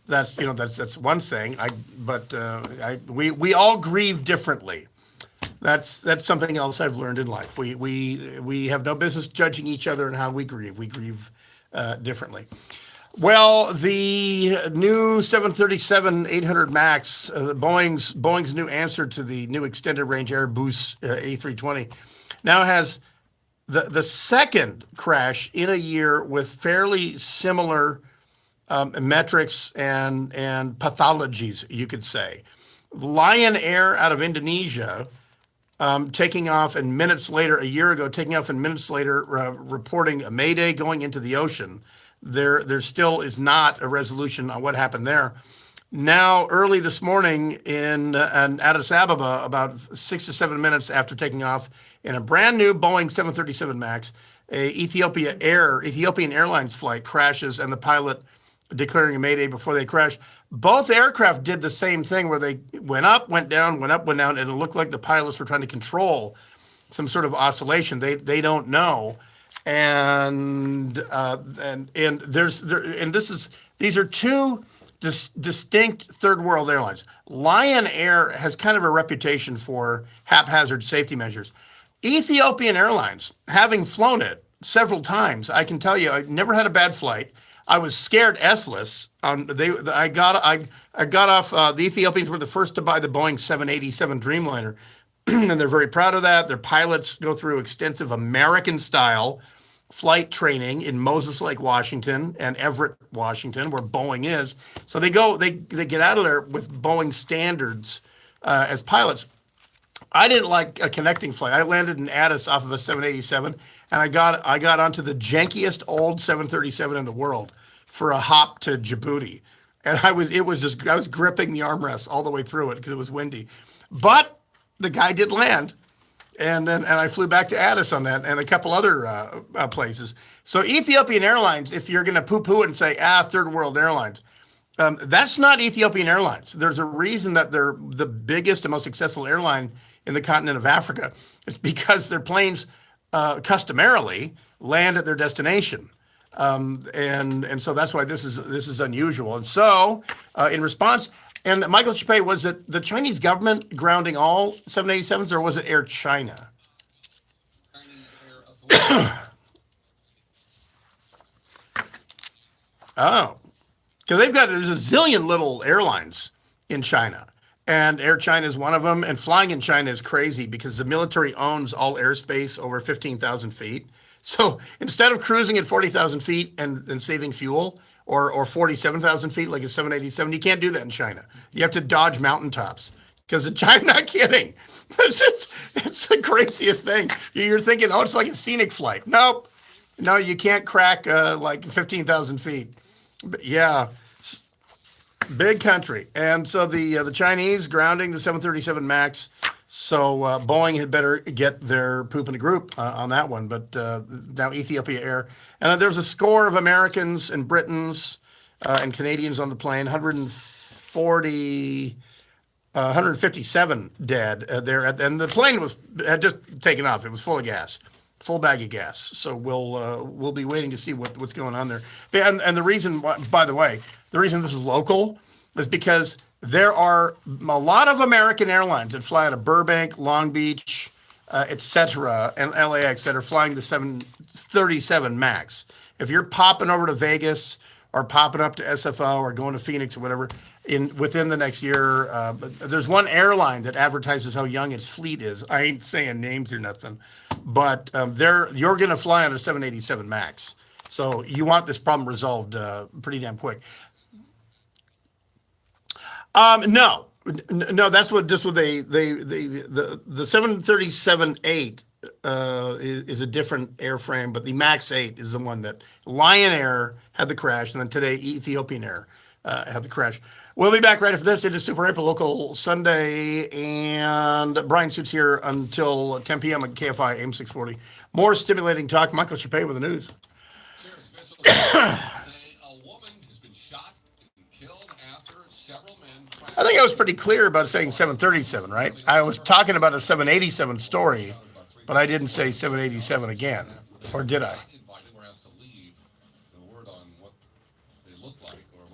that's one thing. We all grieve differently. That's something else I've learned in life. We have no business judging each other and how we grieve. We grieve differently. Well, the new 737-800 MAX, Boeing's new answer to the new extended range Airbus A320, now has the second crash in a year with fairly similar metrics and pathologies, you could say. Lion Air out of Indonesia, taking off, and minutes later, a year ago, reporting a mayday going into the ocean. There still is not a resolution on what happened there. Now, early this morning in Addis Ababa, about 6 to 7 minutes after taking off in a brand new Boeing 737 MAX, a Ethiopian Airlines flight crashes, and the pilot declaring a mayday before they crashed. Both aircraft did the same thing, where they went up, went down, went up, went down, and it looked like the pilots were trying to control some sort of oscillation. They don't know. And these are two distinct third world airlines. Lion Air has kind of a reputation for haphazard safety measures. Ethiopian Airlines, having flown it several times, I can tell you, I never had a bad flight. I was scared S-less. I I got off. The Ethiopians were the first to buy the Boeing 787 Dreamliner, and they're very proud of that. Their pilots go through extensive American-style flight training in Moses Lake, Washington, and Everett, Washington, where Boeing is. So they get out of there with Boeing standards as pilots. I didn't like a connecting flight. I landed in Addis off of a 787, and I got onto the jankiest old 737 in the world for a hop to Djibouti, and I was gripping the armrests all the way through it because it was windy, but the guy did land, and I flew back to Addis on that and a couple other places. So Ethiopian Airlines, if you're going to poo-poo it and say third world airlines. That's not Ethiopian Airlines. There's a reason that they're the biggest and most successful airline in the continent of Africa. It's because their planes customarily land at their destination, and so that's why this is unusual. And so, in response, and Michael Chappé, was it the Chinese government grounding all 787s, or was it Air China? Oh. Because there's a zillion little airlines in China, and Air China is one of them. And flying in China is crazy because the military owns all airspace over 15,000 feet. So instead of cruising at 40,000 feet and saving fuel, or 47,000 feet like a 787, you can't do that in China. You have to dodge mountaintops because in China, not kidding. It's the craziest thing. You're thinking, oh, it's like a scenic flight. Nope. No, you can't crack like 15,000 feet. But yeah, big country. And so the Chinese grounding the 737 MAX. So Boeing had better get their poop in a group on that one. But now Ethiopia Air. And there's a score of Americans and Britons and Canadians on the plane, 157 dead there. And the plane had just taken off. It was full of gas. Full bag of gas. So we'll be waiting to see what's going on there. And the reason, by the way, the reason this is local is because there are a lot of American airlines that fly out of Burbank, Long Beach, etc., and LAX that are flying the 737 MAX. If you're popping over to Vegas or popping up to SFO or going to Phoenix or whatever within the next year, there's one airline that advertises how young its fleet is. I ain't saying names or nothing. But you're going to fly on a 787 MAX, so you want this problem resolved pretty damn quick. No, that's what the 737-8 is a different airframe, but the MAX 8 is the one that Lion Air had the crash, and then today Ethiopian Air had the crash. We'll be back right after this. It is Super April Local Sunday, and Brian Suits here until 10 p.m. at KFI AM 640. More stimulating talk. Michael Chappé with the news. I think I was pretty clear about saying 737, right? I was talking about a 787 story, but I didn't say 787 again, or did I?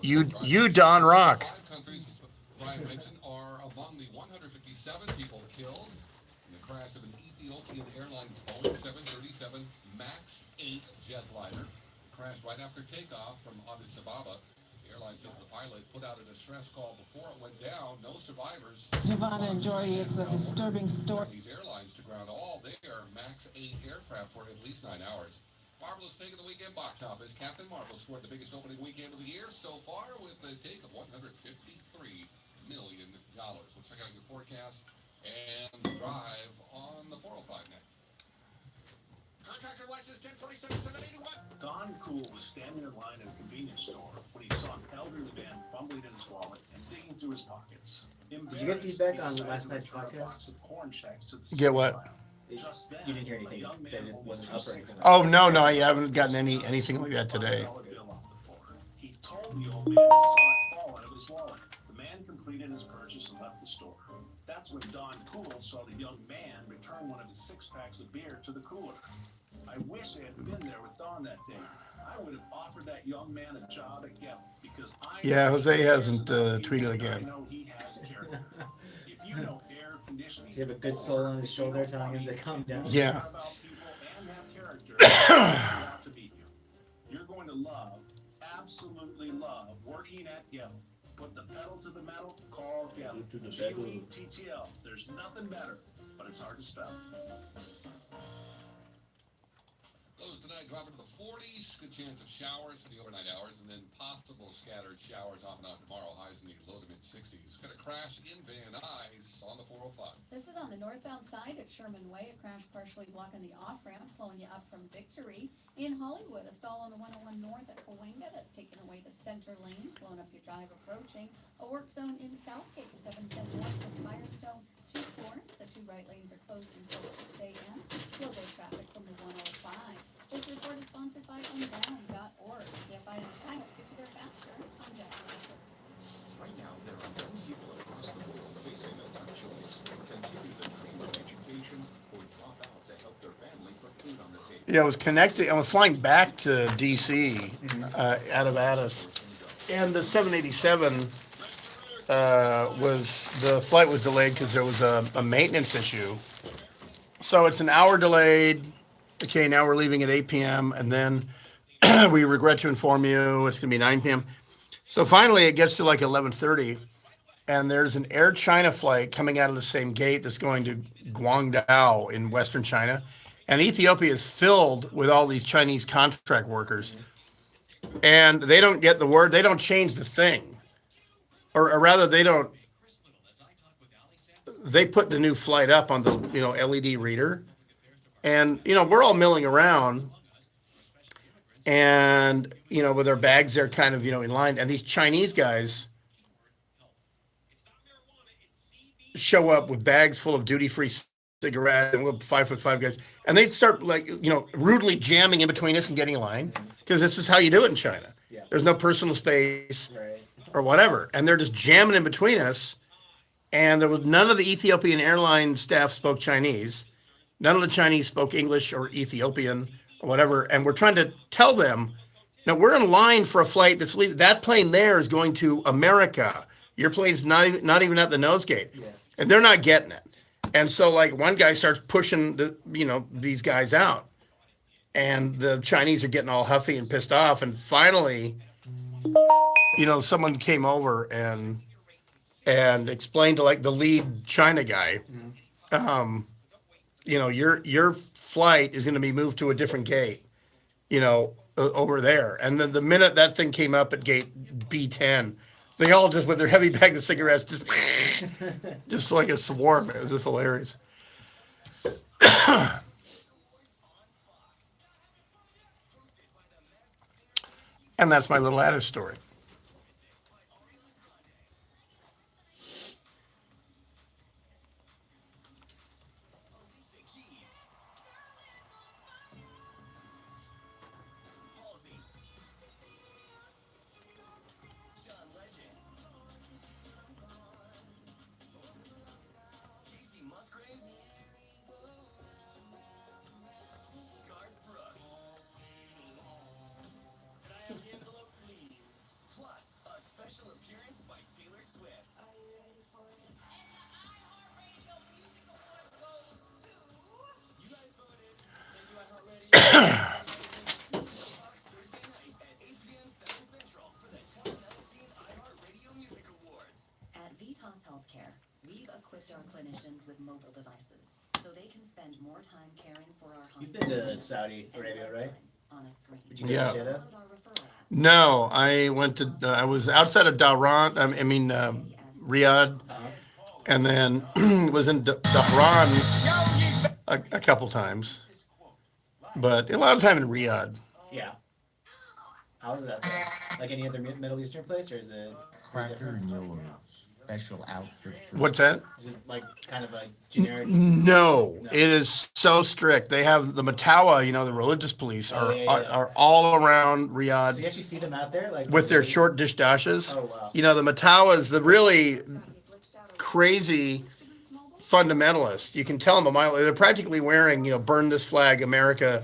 You Don Rock. 5 countries, as Brian mentioned, are among the 157 people killed in the crash of an Ethiopian Airlines Boeing 737 MAX 8 jetliner. It crashed right after takeoff from Addis Ababa. The airline says the pilot put out a distress call before it went down. No survivors. Giovanna and Jory, it's a disturbing story. These airlines to ground all their MAX 8 aircraft for at least 9 hours. Marvelous take of the weekend box office. Captain Marvel scored the biggest opening weekend of the year so far with a take of $153 million. Looks like I got your forecast and drive on the 405 net. Contractor license 1047-781. Don Cool was standing in line at a convenience store when he saw an elderly man fumbling in his wallet and digging through his pockets. Did you get feedback on last night's podcast? Get what? You didn't hear anything that it wasn't up or anything? Oh no, I haven't gotten anything like that today. He told the old man he saw it fall out of his wallet. The man completed his purchase and left the store. That's when Don Cool saw the young man return one of his 6 packs of beer to the cooler. I wish I had been there with Don that day. I would have offered that young man a job at Gallup because Yeah, Jose hasn't tweeted again. If you know air conditioning, Does he have a good soul on his shoulder telling him to calm down? Yeah. You're going to love, absolutely love, working at Gallup. Put the pedal to the metal, call Kelly. G-U-E-T-T-L. There's nothing better, but it's hard to spell. Lows tonight drop into the 40s. Good chance of showers for the overnight hours, and then possible scattered showers off and on tomorrow. Highs in the low to mid 60s. Got a crash in Van Nuys on the 405. This is on the northbound side at Sherman Way. A crash partially blocking the off-ramp, slowing you up from Victory. In Hollywood, a stall on the 101 north at Cahuenga that's taking away the center lane, slowing up your drive approaching. A work zone in Southgate, 710 north from Firestone to Florence. The two right lanes are closed until 6 a.m. Slow day traffic from the 105. This report is sponsored by unbound.org. Can't buy in the sky, let's get you there faster. I'm Jack. Right now, there are young people across the world facing a tough choice: continue the dream of education or drop out to help their family put food on the table. Yeah, I was connecting. I was flying back to DC out of Addis, and the 787 the flight was delayed because there was a maintenance issue. So it's an hour delayed. Okay, now we're leaving at 8 p.m. and then we regret to inform you it's gonna be 9 p.m. So finally, it gets to like 11:30, and there's an Air China flight coming out of the same gate that's going to Guangdao in Western China. And Ethiopia is filled with all these Chinese contract workers. And they don't get the word, they don't change the thing. Or rather, they put the new flight up on the LED reader. And, we're all milling around. And, with our bags, they're kind of, in line. And these Chinese guys show up with bags full of duty-free cigarette and little 5'5" guys. And they start rudely jamming in between us and getting in line. Because this is how you do it in China. Yeah. There's no personal space Right. or whatever. And they're just jamming in between us. And there was none of the Ethiopian airline staff spoke Chinese. None of the Chinese spoke English or Ethiopian or whatever. And we're trying to tell them, now we're in line for a flight that's leaving. That plane there is going to America. Your plane's not even at the nose gate. Yeah. And they're not getting it. And so one guy starts pushing these guys out. And the Chinese are getting all huffy and pissed off. And finally, someone came over and explained to the lead China guy, your flight is going to be moved to a different gate, over there. And then the minute that thing came up at gate B10, they all just with their heavy bags of cigarettes, just like a swarm. It was just hilarious. And that's my little Addis story. Our clinicians with mobile devices, so they can spend more time caring for our You've been to Saudi Arabia, right? on a screen. Did you go to Jeddah? No, I went to. I was outside of Dhahran. Riyadh, and then was in Dhahran a couple times, but a lot of time in Riyadh. Yeah. How is it out there? Like any other Middle Eastern place, or is it Cracker and your special outfit. What's that? Is it kind of generic? No, it is so strict. They have the Matawa, the religious police are all around Riyadh. So you actually see them out there, with their short dish dashes. Oh wow. The Matawas, the really crazy fundamentalists. You can tell them a mile. They're practically wearing, burn this flag, America.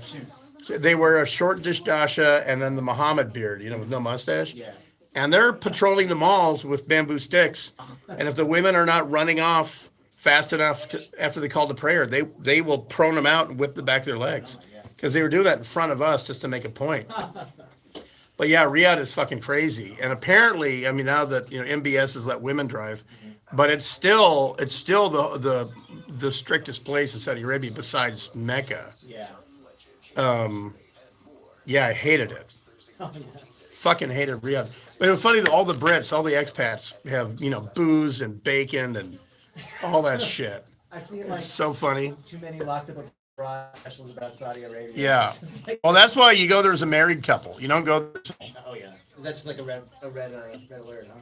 They wear a short dish dasha and then the Muhammad beard, with no mustache. Yeah. And they're patrolling the malls with bamboo sticks. And if the women are not running off fast enough after they call to prayer, they will prone them out and whip the back of their legs. Because they were doing that in front of us just to make a point. But yeah, Riyadh is fucking crazy. And apparently, I mean, now that MBS has let women drive, but it's still the strictest place in Saudi Arabia besides Mecca. Yeah. Yeah, I hated it. Fucking hated Riyadh. But it was funny that all the Brits, all the expats have booze and bacon and all that shit. I've seen It's so funny. too many locked up abroad specials about Saudi Arabia. Yeah. It's just like- Well, that's why you go there as a married couple. You don't go. Oh yeah, that's like a red alert, huh?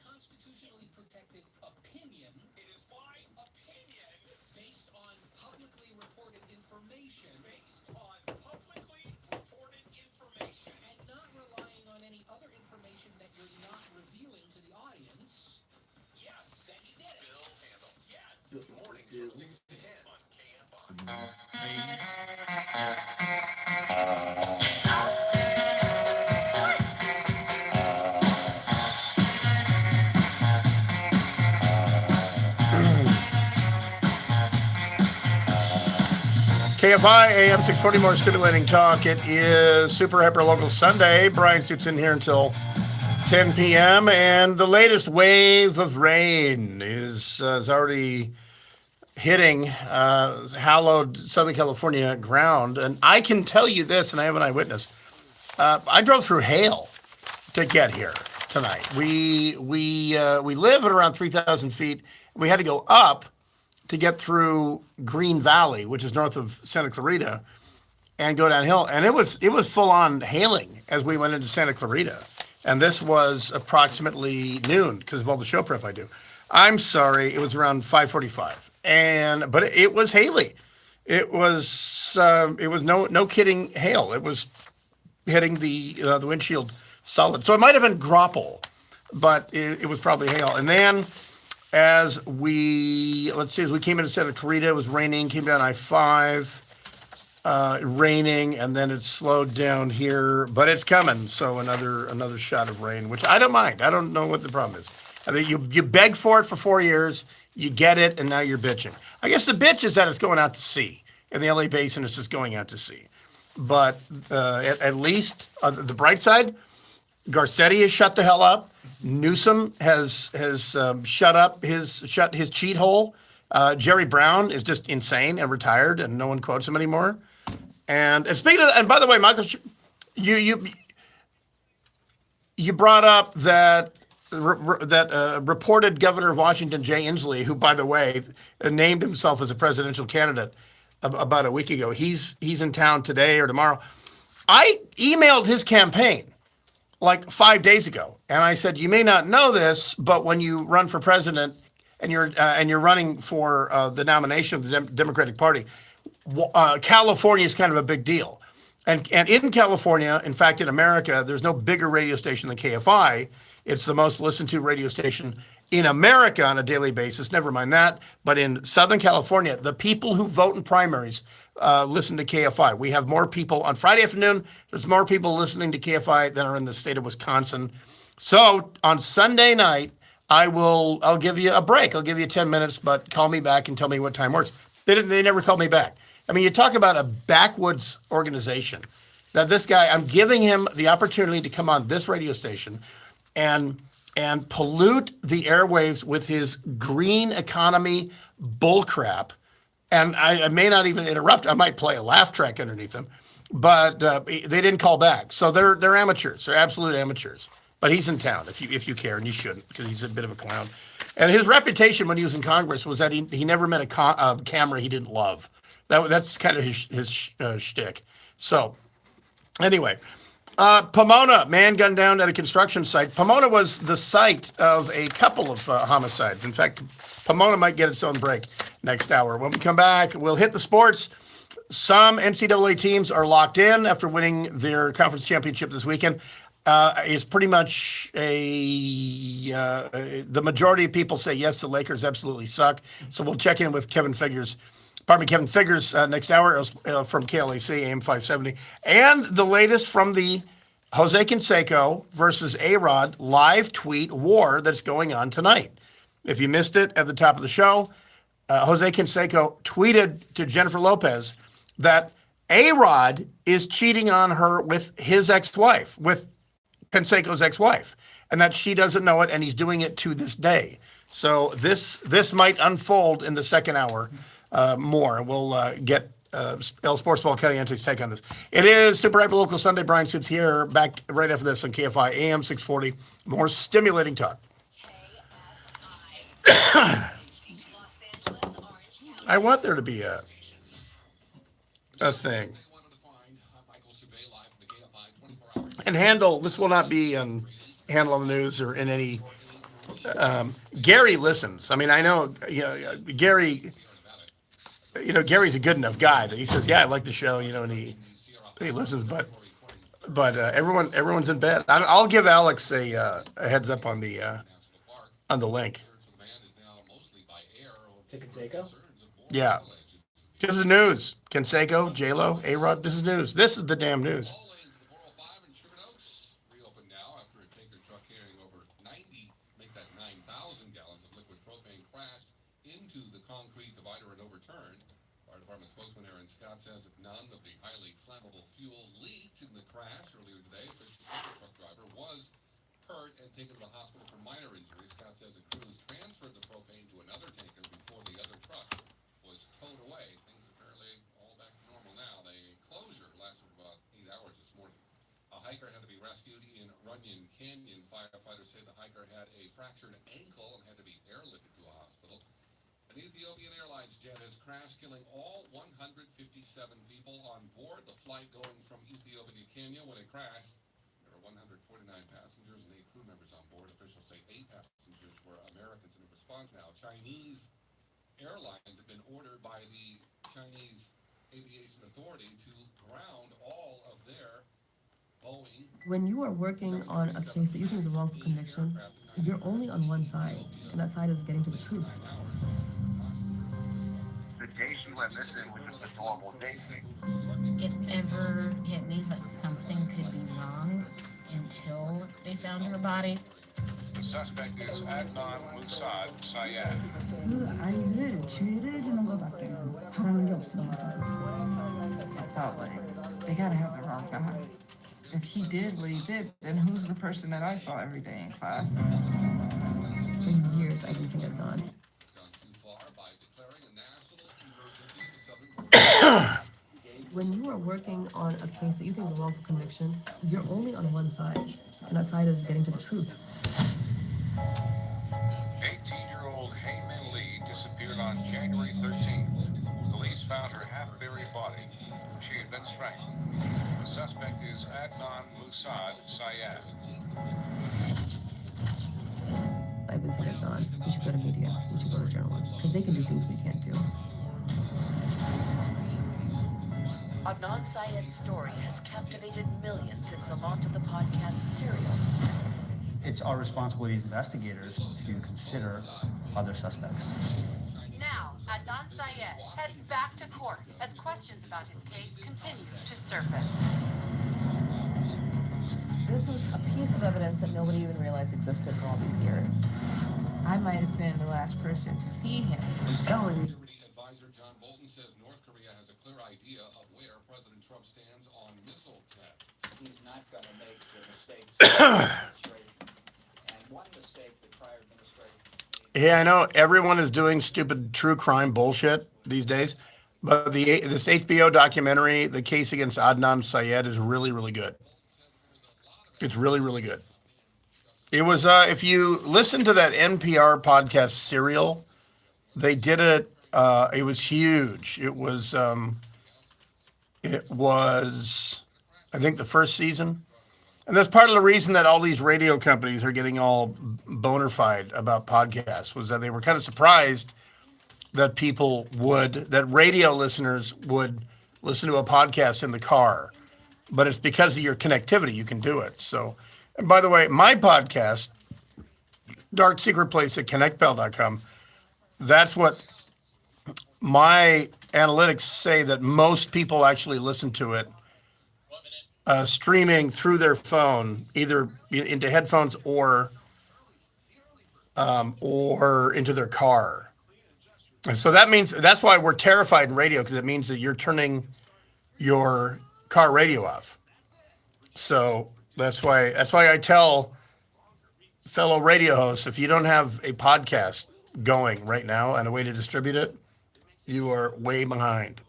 Constitutionally protected opinion. It is my opinion based on publicly reported information. Based on publicly reported information. And not relying on any other information that you're not revealing to the audience. Yes, then you did it. Bill Handle. Yes. Mornings from 6 to 10 on KFI AM 640, more stimulating talk. It is Super Hyper Local Sunday. Brian sits in here until 10 p.m. And the latest wave of rain is already hitting hallowed Southern California ground. And I can tell you this, and I have an eyewitness. I drove through hail to get here tonight. We live at around 3,000 feet. We had to go up to get through Green Valley, which is north of Santa Clarita, and go downhill. And it was full on hailing as we went into Santa Clarita. And this was approximately noon because of all the show prep I do. I'm sorry, it was around 5:45, but it was haily. It was no kidding hail. It was hitting the windshield solid. So it might have been grapple, but it was probably hail. And then as we came into Santa Clarita, it was raining, came down I-5, raining, and then it slowed down here, but it's coming. So another shot of rain, which I don't mind. I don't know what the problem is. I think you beg for it for 4 years, you get it, and now you're bitching. I guess the bitch is that it's going out to sea. In the LA Basin, it's just going out to sea. But at least the bright side, Garcetti has shut the hell up. Newsom has shut his cheat hole. Jerry Brown is just insane and retired, and no one quotes him anymore. And speaking of, and by the way, Michael, you brought up that reported governor of Washington, Jay Inslee, who, by the way, named himself as a presidential candidate about a week ago. He's in town today or tomorrow. I emailed his campaign like 5 days ago, and I said, you may not know this, but when you run for president and you're running for the nomination of the Democratic Party, California is kind of a big deal. And in California, in fact, in America, there's no bigger radio station than KFI. It's the most listened to radio station in America on a daily basis. Never mind that. But in Southern California, the people who vote in primaries listen to KFI. We have more people on Friday afternoon. There's more people listening to KFI than are in the state of Wisconsin. So on Sunday night, I'll give you a break. I'll give you 10 minutes, but call me back and tell me what time works. They never called me back. I mean, you talk about a backwoods organization. That this guy, I'm giving him the opportunity to come on this radio station and pollute the airwaves with his green economy bullcrap. And I may not even interrupt. I might play a laugh track underneath them, but they didn't call back. So they're amateurs. They're absolute amateurs. But he's in town if you care, and you shouldn't because he's a bit of a clown. And his reputation when he was in Congress was that he never met a camera he didn't love. That's kind of his shtick. So anyway, Pomona, man gunned down at a construction site. Pomona was the site of a couple of homicides. In fact, Pomona might get its own break next hour. When we come back, we'll hit the sports. some NCAA teams are locked in after winning their conference championship this weekend. It's pretty much the majority of people say yes, the Lakers absolutely suck. So we'll check in with Kevin Figures next hour from KLAC AM 570, and the latest from the Jose Canseco versus A-Rod live tweet war that's going on tonight. If you missed it at the top of the show, Jose Canseco tweeted to Jennifer Lopez that A-Rod is cheating on her with his ex-wife, with Canseco's ex-wife, and that she doesn't know it, and he's doing it to this day. So this might unfold in the second hour more. We'll get El Sports Ball Caliente's take on this. It is Super Hyper Local Sunday. Brian sits here, back right after this on KFI AM 640. More stimulating talk. I want there to be a thing. And Handle, this will not be on Handle on the News or in any. Gary listens. I mean, I know, Gary. Gary's a good enough guy that he says, "Yeah, I like the show," and he listens. But everyone's in bed. I'll give Alex a heads up on the link. To Canseco? Yeah, this is news. Canseco, J-Lo, A-Rod. This is news. This is the damn news. Says that none of the highly flammable fuel leaked in the crash earlier today. The truck driver was hurt and taken to the hospital for minor injuries. Scott says the crews transferred the propane to another tanker before the other truck was towed away. Things apparently all back to normal now. The closure lasted about 8 hours this morning. A hiker had to be rescued in Runyon Canyon. Firefighters say the hiker had a fractured ankle and had to be airlifted to a hospital. An Ethiopian Airlines jet has crashed, killing all 157 people on board the flight going from Ethiopia to Kenya. When it crashed, there were 149 passengers and 8 crew members on board. Officials say 8 passengers were Americans. In response now, Chinese airlines have been ordered by the Chinese Aviation Authority to ground all of their Boeing. When you are working on a case that you think is a wrongful conviction, you're only on one side, and that side is getting to the truth. The day she went missing was just a normal day. It ever hit me that something could be wrong until they found her body. The suspect is Adnan Musad Sayed. 그 아이를 죄를 지는 것밖에 바라는 게 없습니다. I felt like they gotta have the wrong guy. If he did what he did, then who's the person that I saw every day in class? For years, I've been saying Adnan. When you are working on a case that you think is a wrongful conviction, you're only on one side, and that side is getting to the truth. 18-year-old Heyman Lee disappeared on January 13th. Police found her half-buried body. She had been strangled. The suspect is Adnan Musad Sayed. I've been saying Adnan. We should go to media. We should go to journalists, because they can do things we can't do. Adnan Sayed's story has captivated millions since the launch of the podcast Serial. It's our responsibility as investigators to consider other suspects. Now, Adnan Sayed heads back to court as questions about his case continue to surface. This is a piece of evidence that nobody even realized existed for all these years. I might have been the last person to see him. I'm telling you. Advisor John Bolton says North Korea has a clear idea of where President Trump stands on missile tests. He's not going to make the mistakes of the administration. And one mistake the prior administration made. Yeah, I know everyone is doing stupid true crime bullshit these days, but this HBO documentary, The Case Against Adnan Syed, is really, really good. It's really, really good. It was, if you listen to that NPR podcast Serial, they did it. It was huge. It was, I think, the first season. And that's part of the reason that all these radio companies are getting all bona fide about podcasts, was that they were kind of surprised that that radio listeners would listen to a podcast in the car, but it's because of your connectivity you can do it. So, and by the way, my podcast, Dark Secret Place at connectbell.com, that's what my analytics say that most people actually listen to it streaming through their phone, either into headphones or into their car. And so that means that's why we're terrified in radio, because it means that you're turning your car radio off. So that's why I tell fellow radio hosts, if you don't have a podcast going right now and a way to distribute it, you are way behind.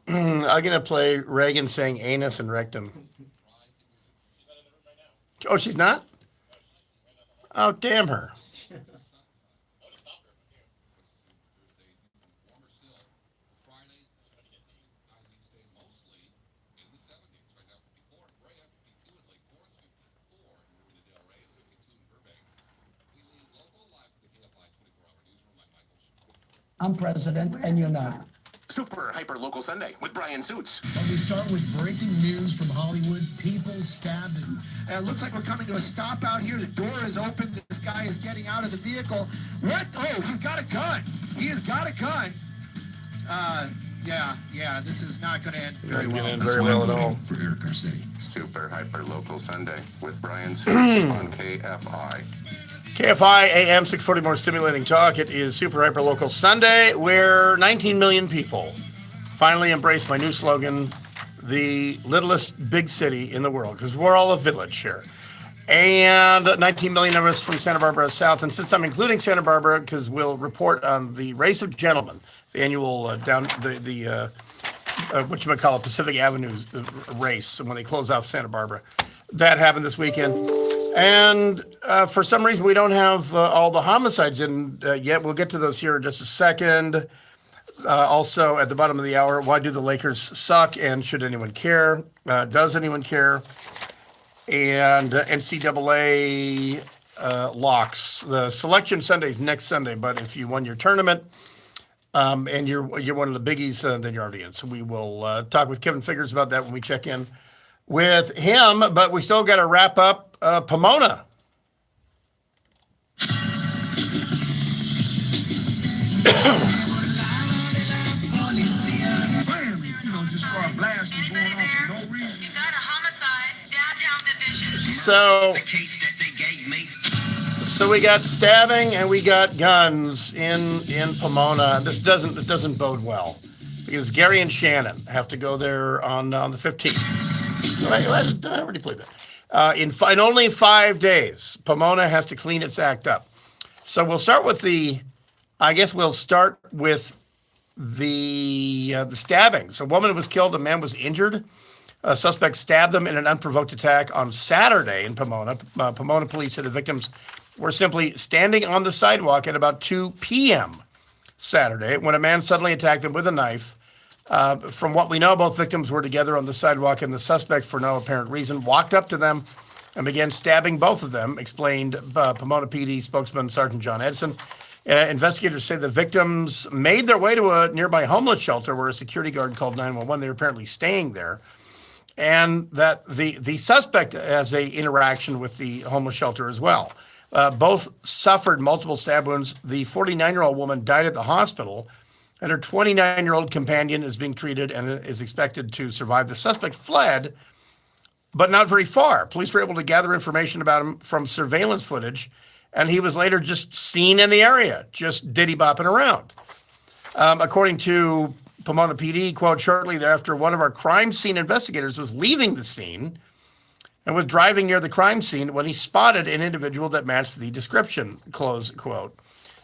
I'm going to play Reagan saying anus and rectum. Oh, she's not? Oh, damn her. I'm president and you're not. Super Hyper Local Sunday with Brian Suits. Well, we start with breaking news from Hollywood. People stabbed. And it looks like we're coming to a stop out here. The door is open. This guy is getting out of the vehicle. What? Oh, he's got a gun. He has got a gun. Yeah, this is not going to end very well. Very well at all. For Eric Garcetti. Super Hyper Local Sunday with Brian Suits on KFI. KFI AM 640, more stimulating talk. It is Super Hyper Local Sunday, where 19 million people finally embraced my new slogan, the littlest big city in the world, because we're all a village here. And 19 million of us from Santa Barbara South. And since I'm including Santa Barbara, because we'll report on the Race of Gentlemen, the annual whatchamacallit, Pacific Avenue race, when they close off Santa Barbara. That happened this weekend. And for some reason, we don't have all the homicides in yet. We'll get to those here in just a second. Also, at the bottom of the hour, why do the Lakers suck and should anyone care? Does anyone care? And NCAA locks. The selection Sunday is next Sunday, but if you won your tournament and you're one of the biggies, then you're already in. So we will talk with Kevin Figures about that when we check in with him, but we still got to wrap up Pomona. So we got stabbing and we got guns in Pomona. This doesn't bode well, because Gary and Shannon have to go there on the 15th. So I already played that. In only 5 days, Pomona has to clean its act up. So we'll start with the stabbings. A woman was killed, a man was injured. A suspect stabbed them in an unprovoked attack on Saturday in Pomona. Pomona police said the victims were simply standing on the sidewalk at about 2 p.m. Saturday when a man suddenly attacked them with a knife. From what we know, both victims were together on the sidewalk, and the suspect, for no apparent reason, walked up to them and began stabbing both of them, explained Pomona PD spokesman Sergeant John Edson. Investigators say the victims made their way to a nearby homeless shelter where a security guard called 911. They were apparently staying there, and that the suspect has a interaction with the homeless shelter as well. Both suffered multiple stab wounds. The 49-year-old woman died at the hospital, and her 29-year-old companion is being treated and is expected to survive. The suspect fled, but not very far. Police were able to gather information about him from surveillance footage, and he was later just seen in the area, just diddy-bopping around. According to Pomona PD, quote, shortly thereafter, one of our crime scene investigators was leaving the scene and was driving near the crime scene when he spotted an individual that matched the description, close quote.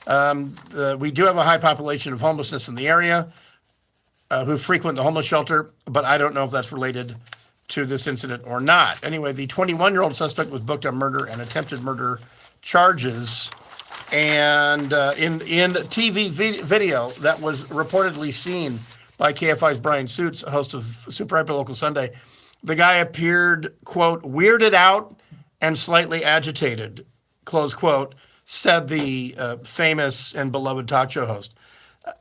We do have a high population of homelessness in the area who frequent the homeless shelter, but I don't know if that's related to this incident or not. Anyway, the 21-year-old suspect was booked on murder and attempted murder charges. And in TV video that was reportedly seen by KFI's Brian Suits, host of Super Hyper Local Sunday, the guy appeared, quote, weirded out and slightly agitated, close quote, said the famous and beloved talk show host.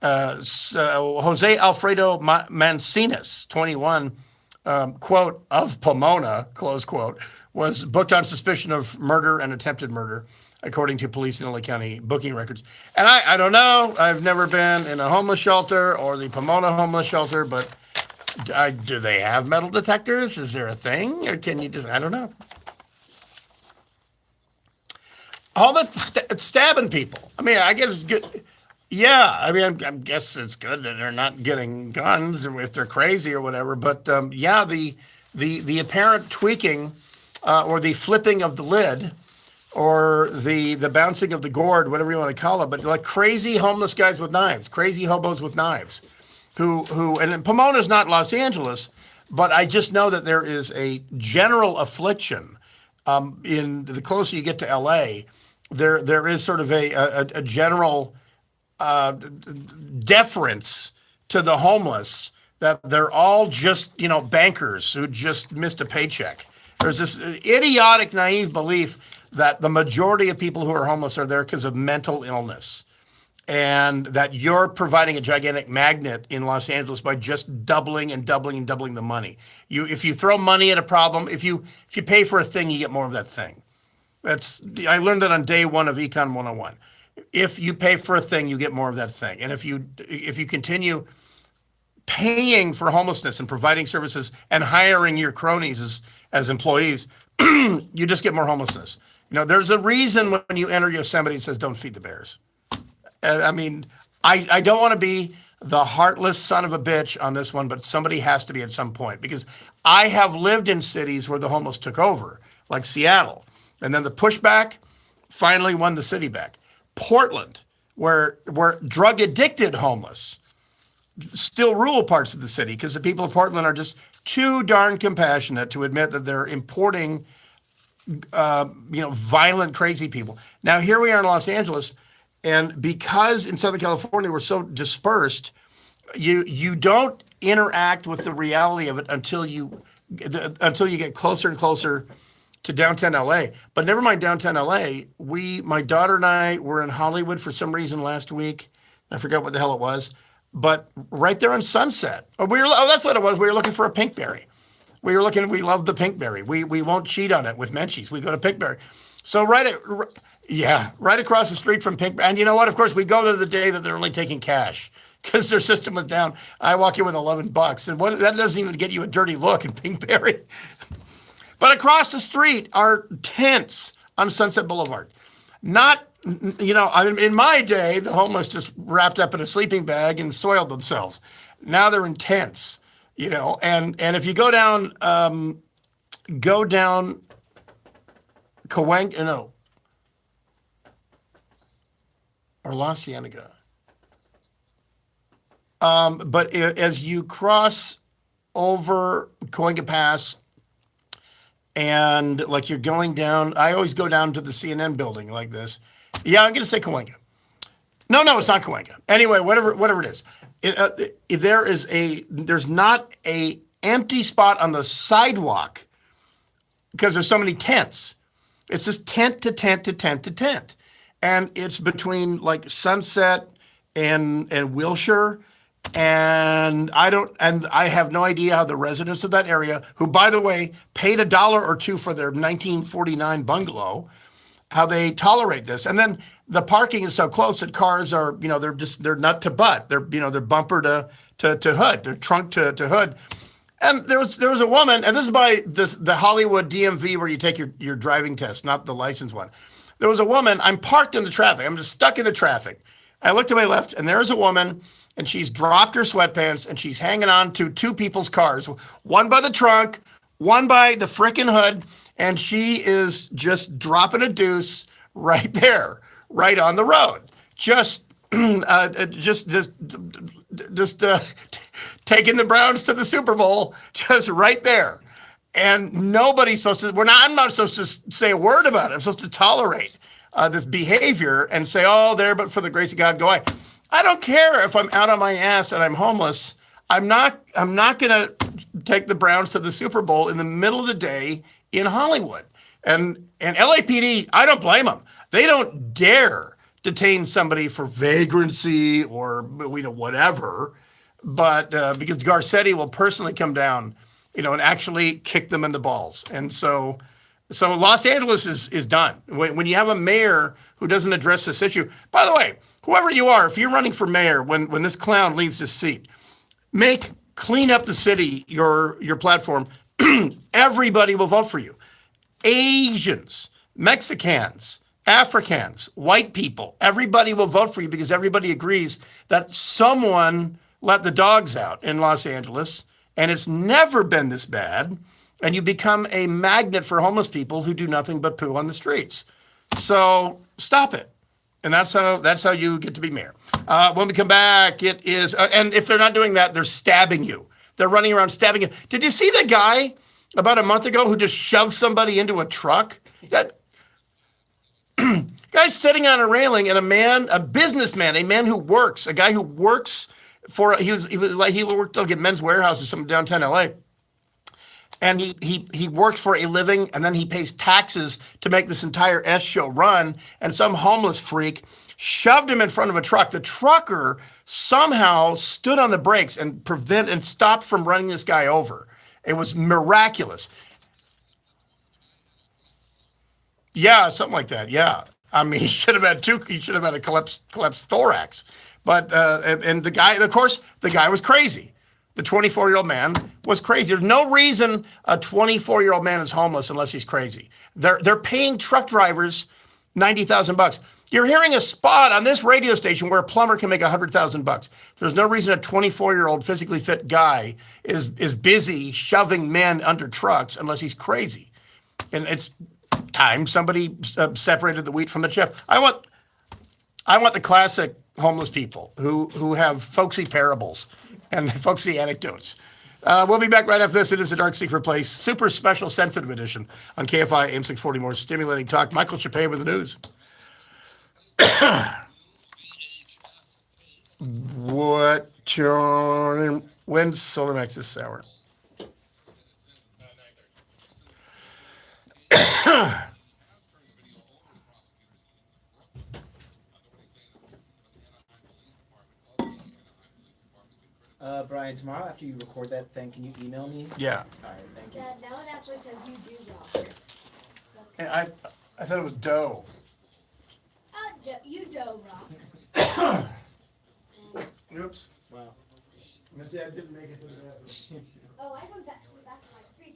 Jose Alfredo Mancinas, 21, quote, of Pomona, close quote, was booked on suspicion of murder and attempted murder, according to police in LA County booking records. And I don't know, I've never been in a homeless shelter or the Pomona homeless shelter, but do they have metal detectors? Is there a thing? Or can you just, I don't know. All that stabbing people. I mean, I guess it's good. Yeah, I mean, I guess it's good that they're not getting guns if they're crazy or whatever. But yeah, the apparent tweaking or the flipping of the lid or the bouncing of the gourd, whatever you want to call it, but like crazy homeless guys with knives, crazy hobos with knives, who and Pomona's not Los Angeles, but I just know that there is a general affliction in the closer you get to LA, there is sort of a general deference to the homeless that they're all just, bankers who just missed a paycheck. There's this idiotic, naive belief that the majority of people who are homeless are there because of mental illness, and that you're providing a gigantic magnet in Los Angeles by just doubling and doubling and doubling the money. If you throw money at a problem, if you pay for a thing, you get more of that thing. I learned that on day one of Econ 101. If you pay for a thing, you get more of that thing. And if you continue paying for homelessness and providing services and hiring your cronies as employees, you just get more homelessness. There's a reason when you enter Yosemite it says don't feed the bears. I mean, I don't want to be the heartless son of a bitch on this one, but somebody has to be at some point, because I have lived in cities where the homeless took over, like Seattle, and then the pushback finally won the city back. Portland, where drug addicted homeless still rule parts of the city because the people of Portland are just too darn compassionate to admit that they're importing violent, crazy people. Now, here we are in Los Angeles, and because in Southern California we're so dispersed, you don't interact with the reality of it until you get closer and closer to downtown LA. But never mind downtown LA. My daughter and I were in Hollywood for some reason last week. I forgot what the hell it was, but right there on Sunset. That's what it was. We were looking for a Pinkberry. We love the Pinkberry. We won't cheat on it with Menchie's. We go to Pinkberry. So right across the street from Pinkberry. And you know what? Of course, we go to the day that they're only taking cash because their system was down. I walk in with $11, and that doesn't even get you a dirty look in Pinkberry. But across the street are tents on Sunset Boulevard. Not, in my day, the homeless just wrapped up in a sleeping bag and soiled themselves. Now they're in tents. And if you go down Cahuenga, or La Cienega. But as you cross over Cahuenga Pass, and like you're going down, I always go down to the CNN building like this. Yeah, I'm going to say Cahuenga. No, it's not Cahuenga. Anyway, whatever it is. There's not a empty spot on the sidewalk because there's so many tents. It's just tent to tent to tent to tent. And it's between like Sunset and Wilshire. And I have no idea how the residents of that area, who by the way paid $1 or $2 for their 1949 bungalow, how they tolerate this. And then the parking is so close that cars are, they're nut to butt. They're bumper to hood, they're trunk to hood. And there was a woman, and this is by the Hollywood DMV where you take your driving test, not the license one. There was a woman, I'm parked in the traffic. I'm just stuck in the traffic. I look to my left, and there's a woman, and she's dropped her sweatpants, and she's hanging on to two people's cars, one by the trunk, one by the frickin' hood, and she is just dropping a deuce right there, right on the road. Just taking the Browns to the Super Bowl, just right there. And nobody's supposed to, I'm not supposed to say a word about it. I'm supposed to tolerate this behavior and say, oh, there, but for the grace of God, go away. I don't care if I'm out on my ass and I'm homeless. I'm not going to take the Browns to the Super Bowl in the middle of the day in Hollywood. And LAPD, I don't blame them. They don't dare detain somebody for vagrancy or whatever, but because Garcetti will personally come down, and actually kick them in the balls. And so Los Angeles is done. When you have a mayor who doesn't address this issue, by the way, whoever you are, if you're running for mayor, when this clown leaves his seat, clean up the city, your platform. Everybody will vote for you. Asians, Mexicans, Africans, white people, everybody will vote for you because everybody agrees that someone let the dogs out in Los Angeles, and it's never been this bad, and you become a magnet for homeless people who do nothing but poo on the streets. So stop it. And that's how you get to be mayor. When we come back, it is, and if they're not doing that, they're stabbing you. They're running around stabbing you. Did you see the guy about a month ago who just shoved somebody into a truck? That guy's sitting on a railing, and a businessman, a man who works, a guy who works for, he worked like at Men's Warehouse or something downtown LA. And he works for a living, and then he pays taxes to make this entire S show run. And some homeless freak shoved him in front of a truck. The trucker somehow stood on the brakes and stopped from running this guy over. It was miraculous. Yeah, something like that. Yeah, I mean, he should have had a collapsed thorax. But and the guy, of course, the guy was crazy. The 24-year-old man was crazy. There's no reason a 24-year-old man is homeless unless he's crazy. They're paying truck drivers $90,000. You're hearing a spot on this radio station where a plumber can make $100,000. There's no reason a 24-year-old physically fit guy is busy shoving men under trucks unless he's crazy. And it's time somebody separated the wheat from the chaff. I want the classic homeless people who have folksy parables and folksy anecdotes. We'll be back right after this. It is a Dark Secret Place, super special sensitive edition on KFI AM 640. More stimulating talk. Michael Chappé with the news. What your when's Solar Max this hour? Brian, tomorrow after you record that thing, can you email me? Yeah. All right, thank you. Dad, now it actually says you do rock. And I thought it was dough. You do rock. Oops. Wow. My dad didn't make it to that. Oh, I went back to the bathroom like 3 times.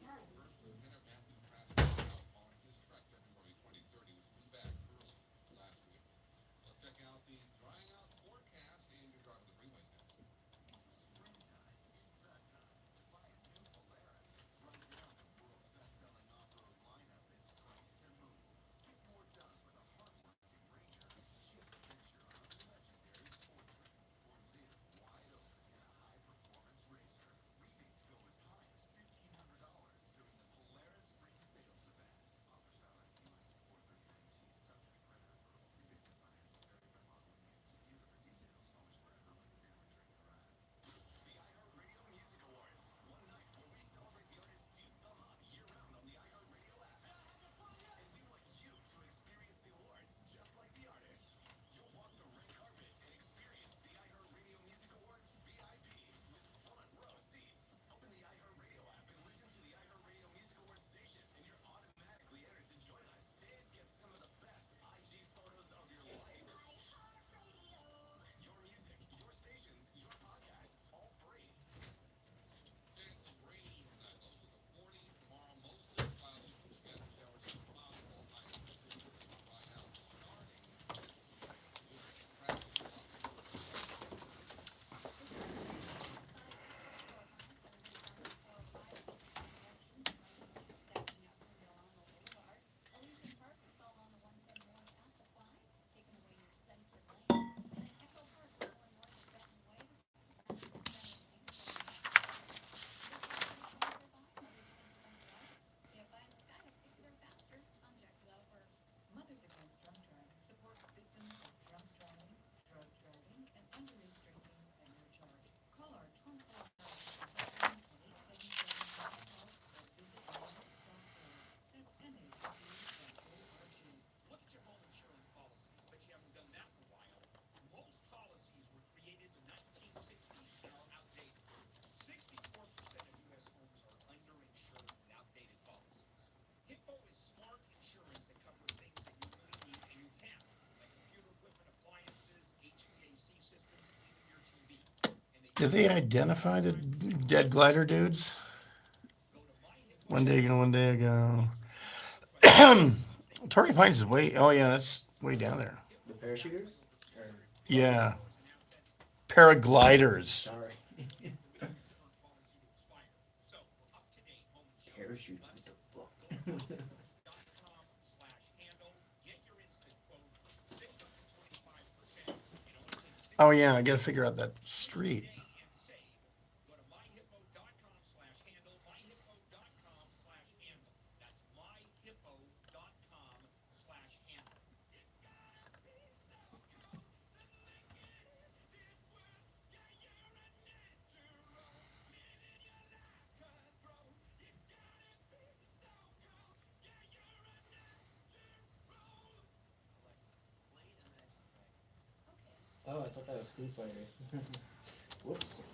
Did they identify the dead glider dudes? One day ago. Torrey Pines is way, oh yeah, that's way down there. The parachuters? Or, Yeah. Paragliders. sorry. Parachute, what the fuck? Oh yeah, I gotta figure out that street. Oh, I thought that was Foo Fighters. Whoops.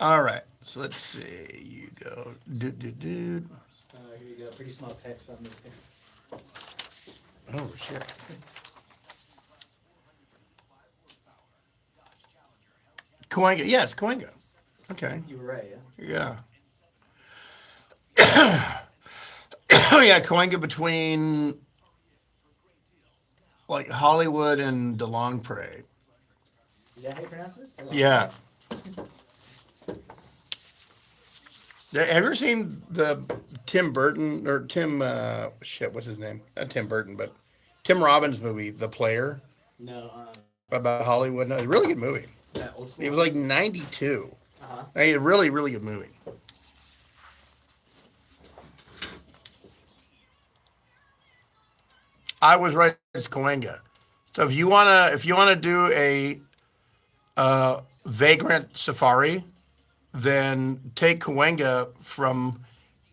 All right, so let's see. You go. Dude. Here you go. Pretty small text on this guy. Oh shit. Cahuenga. Yeah, it's Cahuenga. Okay. You were right, yeah? Yeah. Oh yeah, Cahuenga between like Hollywood and DeLongpre. Is that how you pronounce it? Yeah. Have you ever seen the Tim Burton or Tim what's his name? Not Tim Burton, but Tim Robbins movie, The Player? No, about Hollywood. No, it's a really good movie. old school. It was like 92. Uh-huh. I mean, a really, really good movie. I was right. It's Cahuenga. So if you wanna do a Vagrant safari, then take Cahuenga from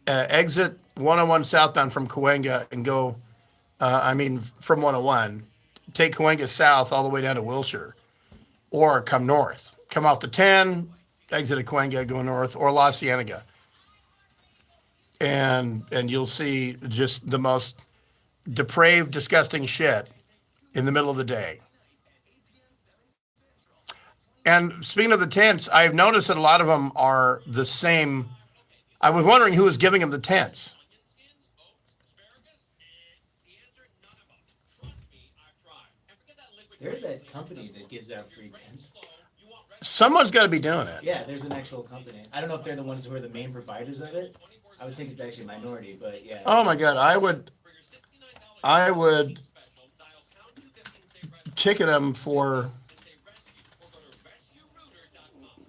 exit 101 southbound from Cahuenga and go. From 101, take Cahuenga south all the way down to Wilshire, or come north. Come off the 10, exit at Cahuenga, go north, or La Cienega, and you'll see just the most depraved, disgusting shit in the middle of the day. And speaking of the tents, I've noticed that a lot of them are the same. I was wondering who was giving them the tents. There's that company that gives out free tents. Someone's got to be doing it. Yeah, there's an actual company. I don't know if they're the ones who are the main providers of it. I would think it's actually a minority, but yeah. Oh my God, I would ticket them for,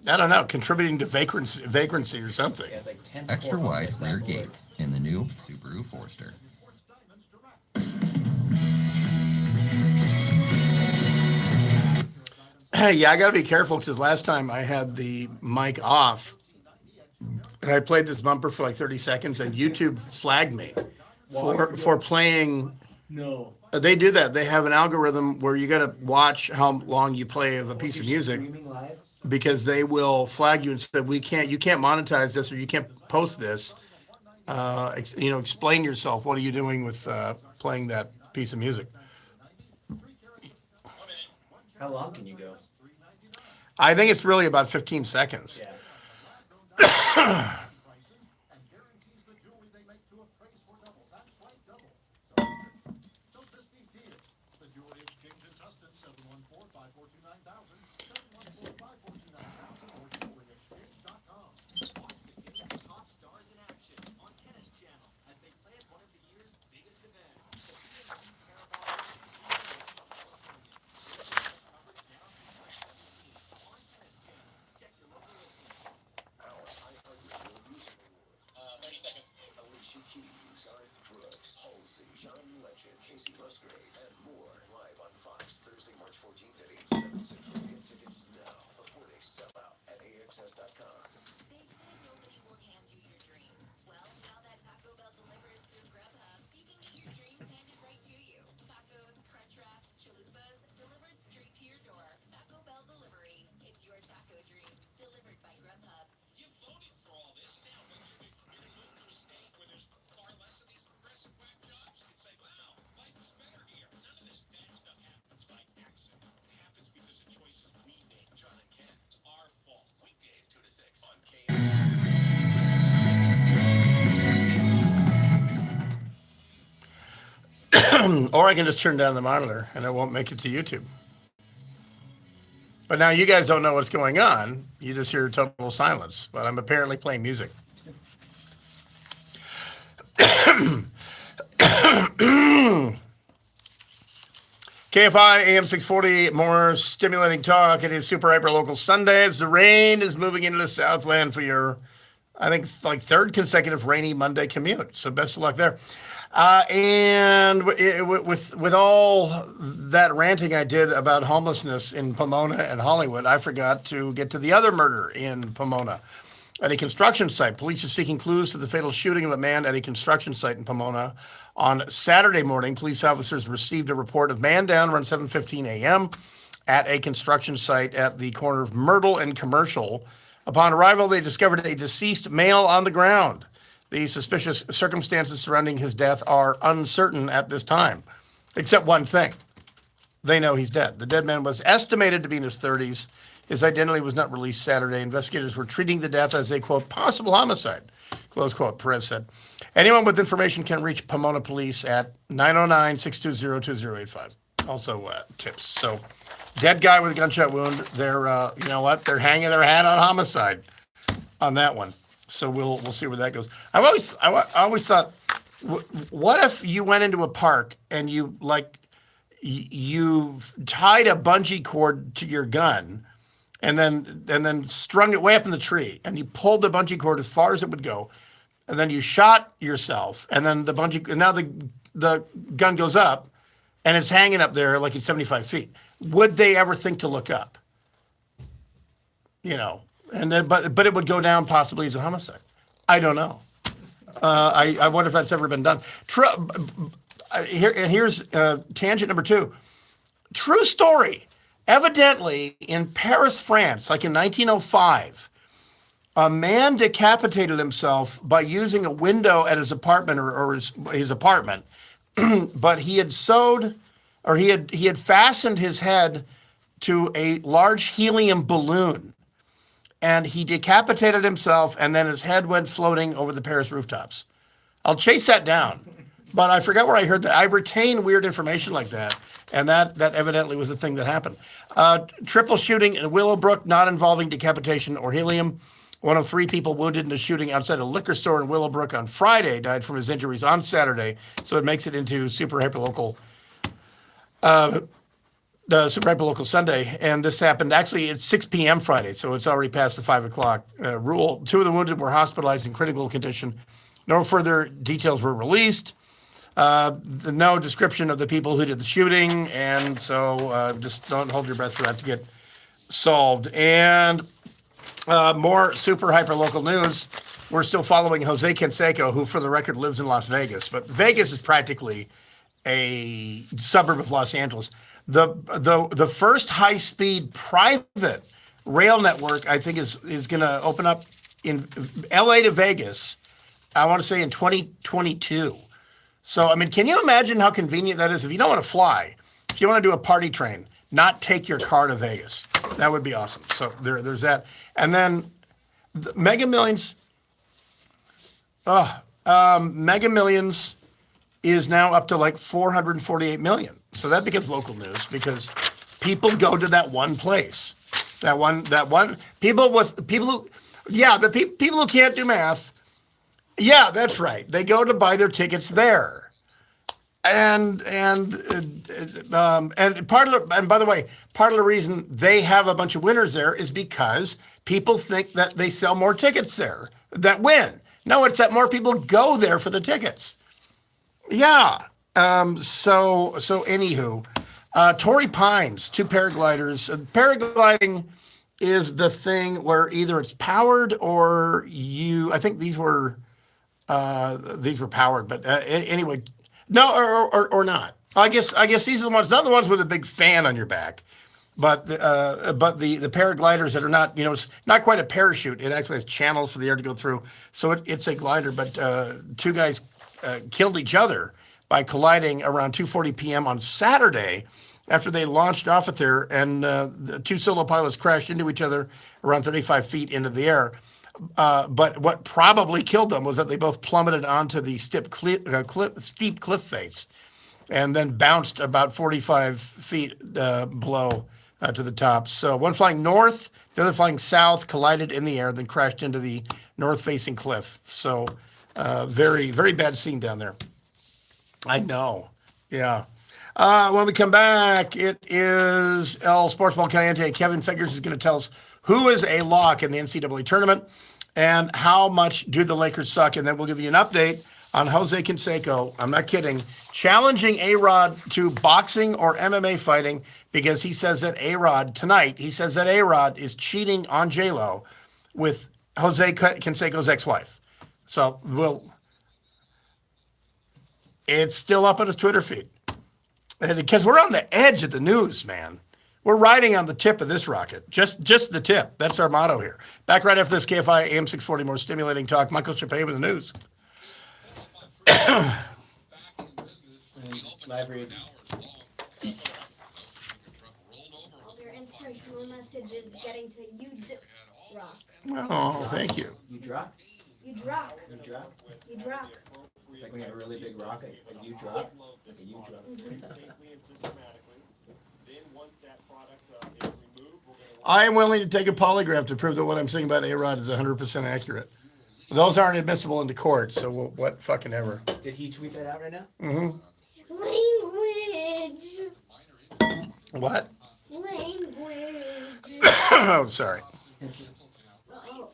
I don't know, contributing to vagrancy or something. Yeah, it's like tents. Extra wide rear gate in the new Subaru Forester. Yeah, I got to be careful because last time I had the mic off and I played this bumper for like 30 seconds and YouTube flagged me for playing. No. They do that. They have an algorithm where you got to watch how long you play of a piece of music because they will flag you and say, you can't monetize this or you can't post this. Explain yourself. What are you doing with playing that piece of music? How long can you go? I think it's really about 15 seconds. Yeah. Or I can just turn down the monitor and it won't make it to YouTube. But now you guys don't know what's going on. You just hear total silence. But I'm apparently playing music. KFI AM 640, more stimulating talk. It is super hyper local Sundays. The rain is moving into the Southland for your, I think, like third consecutive rainy Monday commute. So best of luck there. And with all that ranting I did about homelessness in Pomona and Hollywood, I forgot to get to the other murder in Pomona. At a construction site, police are seeking clues to the fatal shooting of a man at a construction site in Pomona. On Saturday morning, police officers received a report of man down around 7:15 a.m. at a construction site at the corner of Myrtle and Commercial. Upon arrival, they discovered a deceased male on the ground. The suspicious circumstances surrounding his death are uncertain at this time, except one thing. They know he's dead. The dead man was estimated to be in his 30s. His identity was not released Saturday. Investigators were treating the death as a, quote, possible homicide, close quote, Perez said. Anyone with information can reach Pomona Police at 909-620-2085. Also tips. So, dead guy with a gunshot wound. They're, you know what? They're hanging their hat on homicide on that one. So we'll see where that goes. I always thought, what if you went into a park and you tied a bungee cord to your gun and then strung it way up in the tree and you pulled the bungee cord as far as it would go. And then you shot yourself, and then now the gun goes up, and it's hanging up there like it's 75 feet. Would they ever think to look up? You know, and then but it would go down possibly as a homicide. I don't know. I wonder if that's ever been done. Here's tangent number 2. True story. Evidently, in Paris, France, like in 1905. A man decapitated himself by using a window at his apartment or his apartment, but he had fastened his head to a large helium balloon, and he decapitated himself, and then his head went floating over the Paris rooftops. I'll chase that down, but I forgot where I heard that. I retain weird information like that, and that evidently was the thing that happened. Triple shooting in Willowbrook, not involving decapitation or helium. One of 3 people wounded in a shooting outside a liquor store in Willowbrook on Friday died from his injuries on Saturday. So it makes it into super hyperlocal Sunday. And this happened actually at 6 p.m. Friday, so it's already past the 5 o'clock rule. 2 of the wounded were hospitalized in critical condition. No further details were released. No description of the people who did the shooting, and so just don't hold your breath for that to get solved. And more super hyper local news. We're still following Jose Canseco, who for the record lives in Las Vegas, but Vegas is practically a suburb of Los Angeles. The first high speed private rail network, I think, is going to open up in LA to Vegas, I want to say in 2022. So, I mean, can you imagine how convenient that is? If you don't want to fly, if you want to do a party train, not take your car to Vegas. That would be awesome. So there's that. And then Mega Millions. Mega Millions is now up to like 448 million. So that becomes local news because people go to that one place. That one people who can't do math. Yeah, that's right. They go to buy their tickets there. And by the way, part of the reason they have a bunch of winners there is because people think that they sell more tickets there that win. No, it's that more people go there for the tickets. Yeah. So anywho, Torrey Pines, 2 paragliders. Paragliding is the thing where either it's powered or I think these were powered, but anyway. No, or not. I guess these are the ones, not the ones with a big fan on your back, but the paragliders that are not, it's not quite a parachute. It actually has channels for the air to go through. So it's a glider, but 2 guys killed each other by colliding around 2:40 p.m. on Saturday after they launched off of there, and the 2 solo pilots crashed into each other around 35 feet into the air. But what probably killed them was that they both plummeted onto the steep cliff face. and then bounced about 45 feet below to the top. So one flying north, the other flying south, collided in the air, then crashed into the north-facing cliff. So very, very bad scene down there. I know. Yeah. When we come back, it is El Sports Ball Caliente. Kevin Figures is going to tell us who is a lock in the NCAA tournament and how much do the Lakers suck. And then we'll give you an update on Jose Canseco. I'm not kidding. Challenging A-Rod to boxing or MMA fighting because he says that A-Rod tonight, he says that A-Rod is cheating on J-Lo with Jose Canseco's ex-wife. So it's still up on his Twitter feed. Because we're on the edge of the news, man. We're riding on the tip of this rocket. Just the tip. That's our motto here. Back right after this, KFI AM 640, more stimulating talk. Michael Chappé with the news. Live read. All your inspirational messages getting to you, Rock. Oh, thank you. You drop? You drop. You drop? You drop. It's like when you have a really big rock, like you drop. Like a you drop. I am willing to take a polygraph to prove that what I'm saying about A-Rod is 100% accurate. Those aren't admissible into court, so what fucking ever. Did he tweet that out right now? Mm-hmm. Language. What? Language. Oh, sorry.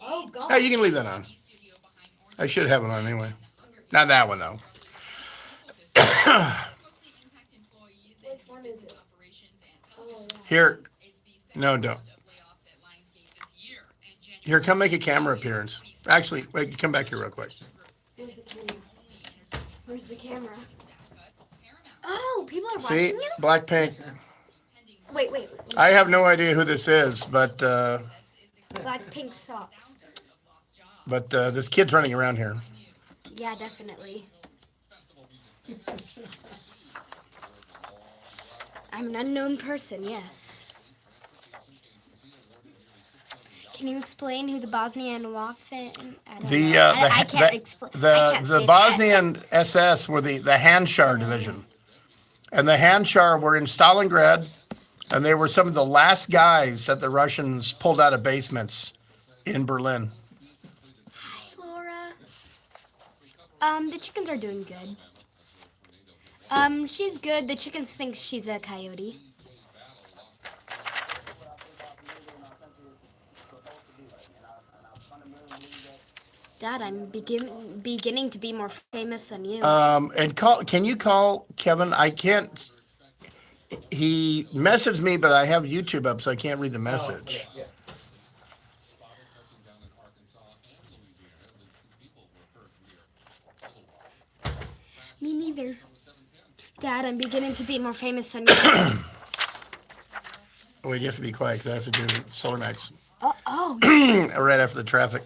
Oh, God. Hey, you can leave that on. I should have it on anyway. Not that one, though. Which one is it? Oh, yeah. Here. No, don't. Here, come make a camera appearance. Actually, wait, come back here real quick. Where's the camera? Where's the camera? Oh, people are See? watching you? Blackpink. Wait. I have no idea who this is, but Blackpink socks. This kid's running around here. Yeah, definitely. I'm an unknown person, yes. Can you explain who the Bosnian Waffen? I can't explain. The Bosnian SS were the Handschar division, and the Handschar were in Stalingrad, and they were some of the last guys that the Russians pulled out of basements in Berlin. Laura. The chickens are doing good. She's good. The chickens think she's a coyote. Dad, I'm beginning to be more famous than you. Can you call Kevin? I can't. He messaged me, but I have YouTube up, so I can't read the message. Oh, yeah. Me neither. Dad, I'm beginning to be more famous than you. Wait, you have to be quiet because I have to do Solar Max Oh. right after the traffic.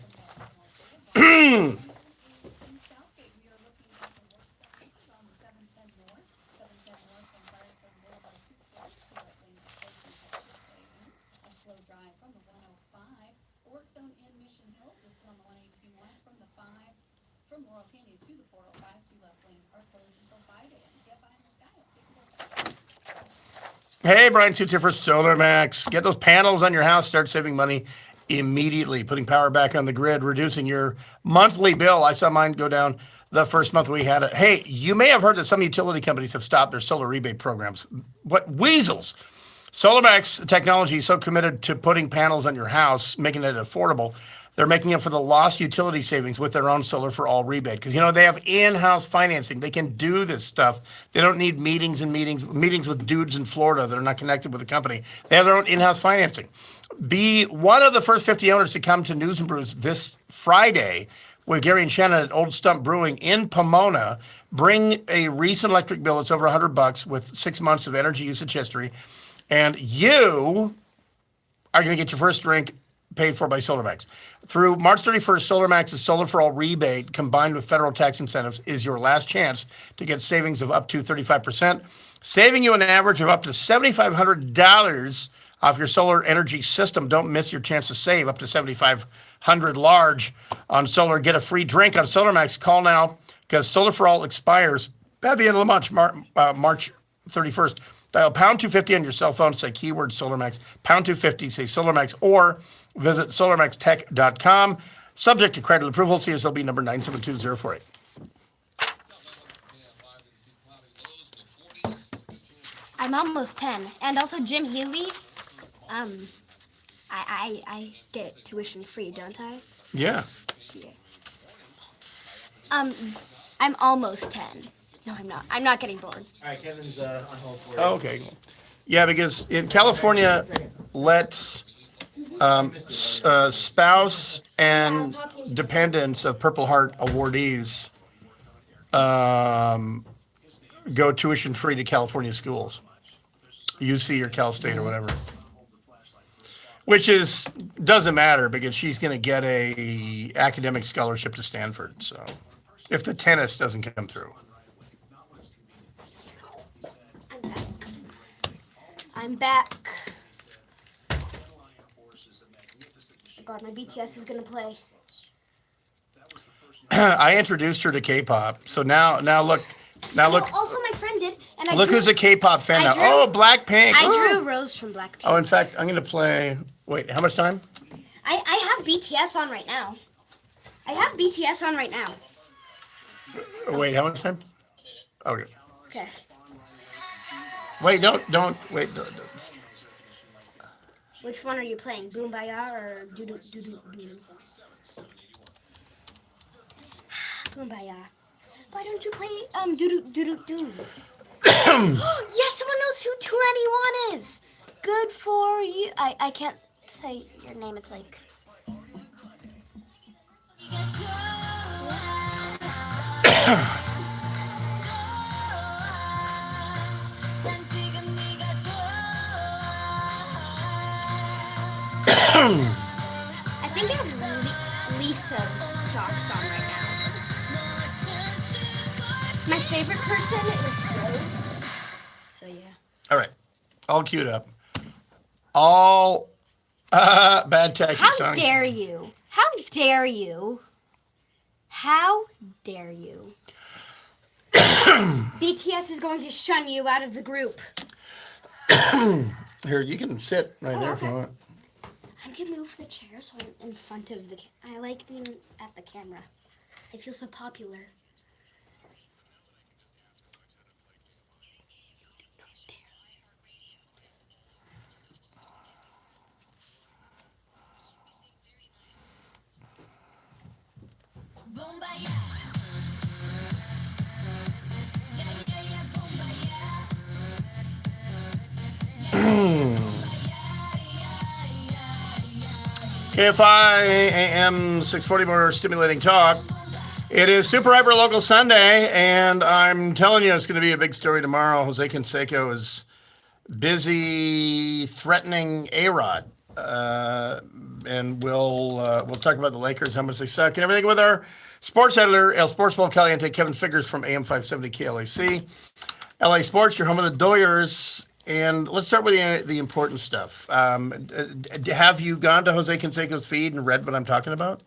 Hey, Brian Suits here for Solar Max. Get those panels on your house. Start saving money immediately. Putting power back on the grid, reducing your monthly bill. I saw mine go down the first month we had it. Hey, you may have heard that some utility companies have stopped their solar rebate programs. What weasels? SolarMax technology is so committed to putting panels on your house, making it affordable. They're making up for the lost utility savings with their own Solar for All rebate. Because, they have in-house financing. They can do this stuff. They don't need meetings with dudes in Florida that are not connected with the company. They have their own in-house financing. Be one of the first 50 owners to come to News and Brews this Friday with Gary and Shannon at Old Stump Brewing in Pomona. Bring a recent electric bill that's over $100 with 6 months of energy usage history. And you are going to get your first drink paid for by SolarMax. Through March 31st, SolarMax's Solar for All rebate combined with federal tax incentives is your last chance to get savings of up to 35%, saving you an average of up to $7,500 off your solar energy system. Don't miss your chance to save up to $7,500 large on solar. Get a free drink on SolarMax. Call now because Solar for All expires At the end of the month, March 31st, dial pound 250 on your cell phone, say keyword SolarMax, pound 250, say SolarMax, or visit solarmaxtech.com. Subject to credit approval, CSLB number 972048. I'm almost 10. And also Jim Healy, I get tuition free, don't I? Yeah. Yeah. I'm almost 10. No, I'm not. I'm not getting bored. All right, Kevin's on hold for Oh, okay. Yeah, because in California, lets spouse and dependents of Purple Heart awardees go tuition free to California schools, UC or Cal State or whatever. Which doesn't matter because she's going to get a academic scholarship to Stanford. So, if the tennis doesn't come through. I'm back. God, my BTS is gonna play. I introduced her to K-pop, so now look. Also, my friend did, and I look drew, who's a K-pop fan now. drew- Oh, Blackpink. I drew Rose from Blackpink. Oh, in fact, I'm going to play. Wait, how much time? I have BTS on right now. Wait, how much time? Okay. Okay. Wait, don't. Which one are you playing? Boombaya or doo doo doo doo doo? Boombaya. Why don't you play doo doo doo doo doo? Yes, someone knows who 291 is. Good for you. I can't say your name. It's like. I think I have Lisa's socks on right now. My favorite person is Rose. So yeah. All right, all queued up. All bad tacky songs. How dare you? How dare you? How dare you? BTS is going to shun you out of the group. Here, you can sit right there if you want. I can move the chair so I'm in front of the I like being at the camera. I feel so popular. KFI AM 640, more stimulating talk. It is Super Hyper Local Sunday, and I'm telling you, it's going to be a big story tomorrow. Jose Canseco is busy threatening A-Rod, and we'll talk about the Lakers, how much they suck, and everything with our sports editor, El Sports Ball Caliente, Kevin Figures from AM 570 KLAC. LA Sports, your home of the Doyers. And let's start with the important stuff. Have you gone to Jose Canseco's feed and read what I'm talking about?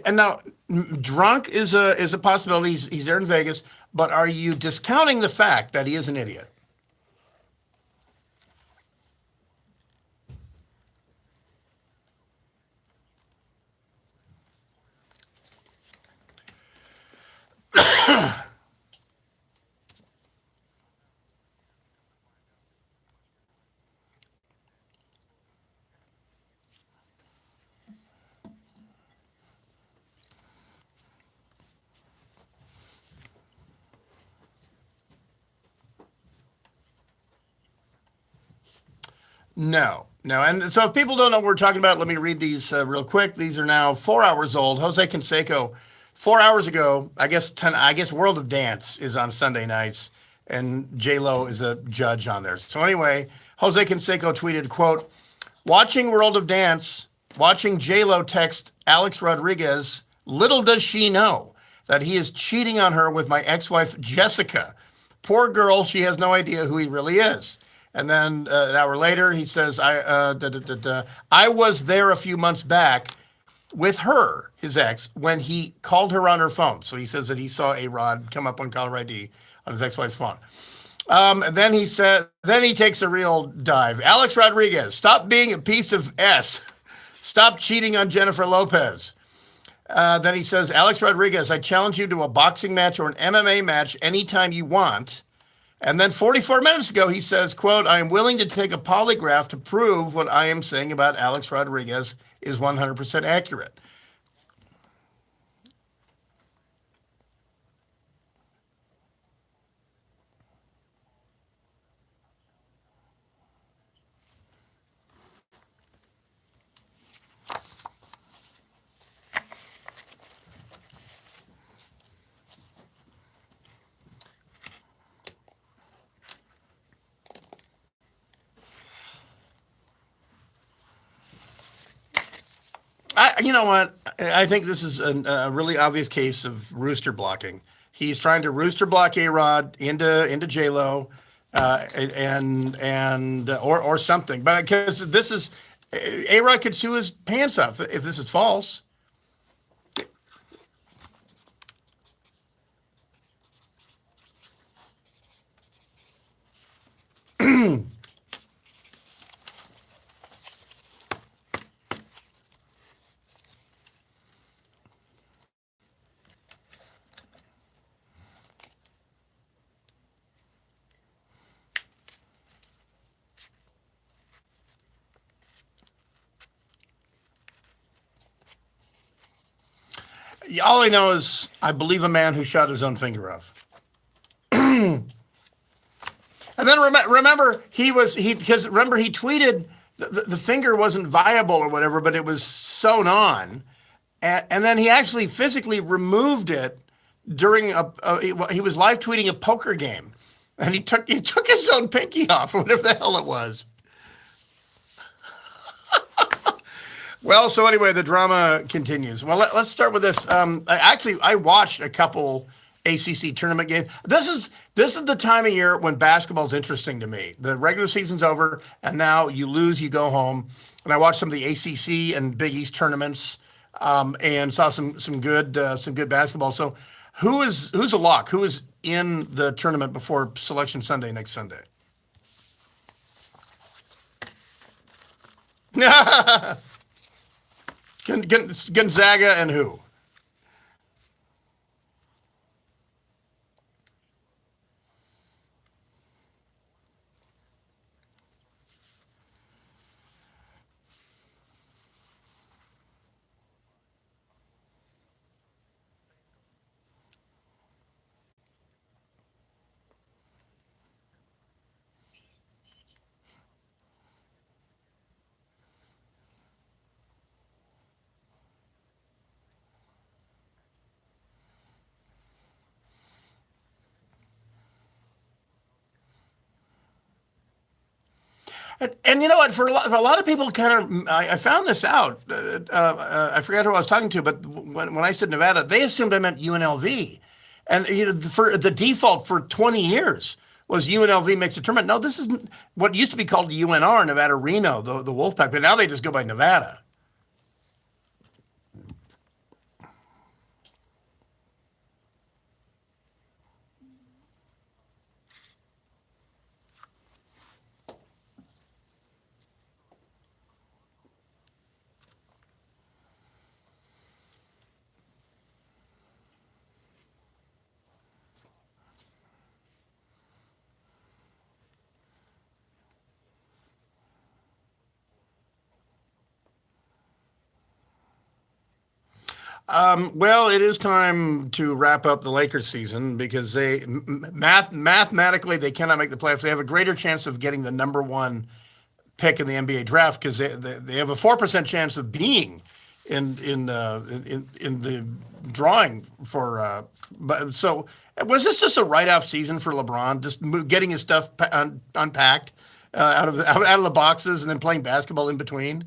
And now, drunk is a possibility. He's there in Vegas. But are you discounting the fact that he is an idiot? No. And so if people don't know what we're talking about, let me read these real quick. These are now 4 hours old. Jose Canseco, 4 hours ago, I guess World of Dance is on Sunday nights, and J-Lo is a judge on there. So anyway, Jose Canseco tweeted, quote, watching World of Dance, watching J-Lo text Alex Rodriguez, little does she know that he is cheating on her with my ex-wife, Jessica. Poor girl, she has no idea who he really is. And then an hour later, he says, I was there a few months back with her, his ex, when he called her on her phone. So he says that he saw A-Rod come up on caller ID on his ex-wife's phone. And then he takes a real dive. Alex Rodriguez, stop being a piece of S. Stop cheating on Jennifer Lopez. Then he says, Alex Rodriguez, I challenge you to a boxing match or an MMA match anytime you want. And then 44 minutes ago, he says, quote, I am willing to take a polygraph to prove what I am saying about Alex Rodriguez is 100% accurate. You know what? I think this is a really obvious case of rooster blocking. He's trying to rooster block A-Rod into J-Lo, or something. But because this is A-Rod could sue his pants off if this is false. All I know is I believe a man who shot his own finger off. And then remember he tweeted the finger wasn't viable or whatever, but it was sewn on, and then he actually physically removed it during he was live tweeting a poker game, and he took his own pinky off or whatever the hell it was. Well, so anyway, the drama continues. Well, let's start with this. I watched a couple ACC tournament games. This is the time of year when basketball is interesting to me. The regular season's over, and now you lose, you go home. And I watched some of the ACC and Big East tournaments, and saw some good basketball. So, who's a lock? Who is in the tournament before Selection Sunday next Sunday? Gonzaga and who? And you know what? For a lot of people, I found this out. I forgot who I was talking to, but when I said Nevada, they assumed I meant UNLV, and for the default for 20 years was UNLV makes a tournament. No, this is what used to be called UNR, Nevada Reno, the Wolfpack, but now they just go by Nevada. Well, it is time to wrap up the Lakers season because they mathematically they cannot make the playoffs. They have a greater chance of getting the number one pick in the NBA draft because they have a 4% chance of being in the drawing for. But so was this just a write-off season for LeBron, just getting his stuff unpacked out of the boxes and then playing basketball in between?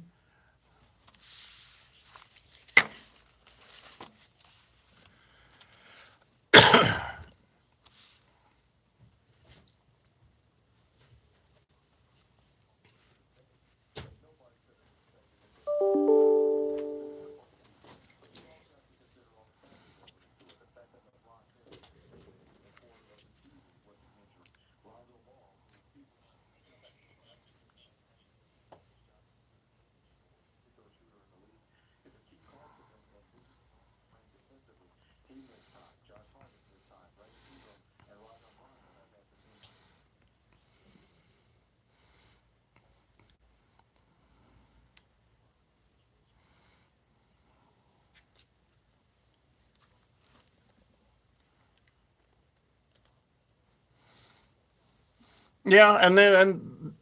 Yeah, and then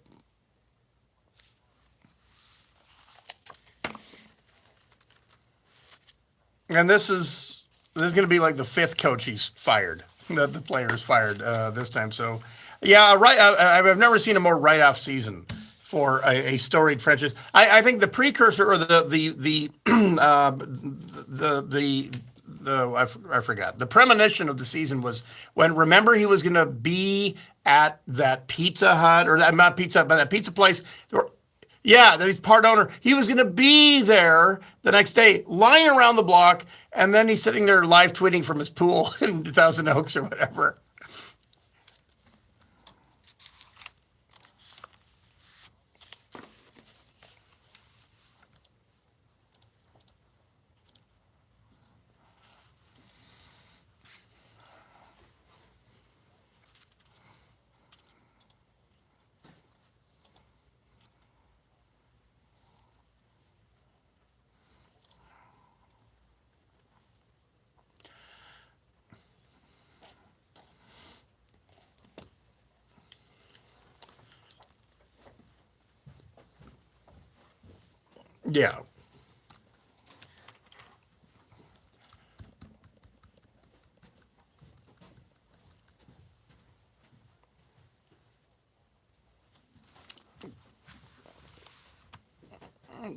and this is going to be like the fifth coach he's fired, that the players fired this time. So, yeah, right. I've never seen a more write-off season for a storied franchise. I think the precursor or I forgot, the premonition of the season was when, remember, he was going to be at that Pizza Hut, or that, not Pizza Hut, but that pizza place. Yeah, that he's part owner. He was going to be there the next day, lying around the block, and then he's sitting there live tweeting from his pool in Thousand Oaks or whatever. Yeah.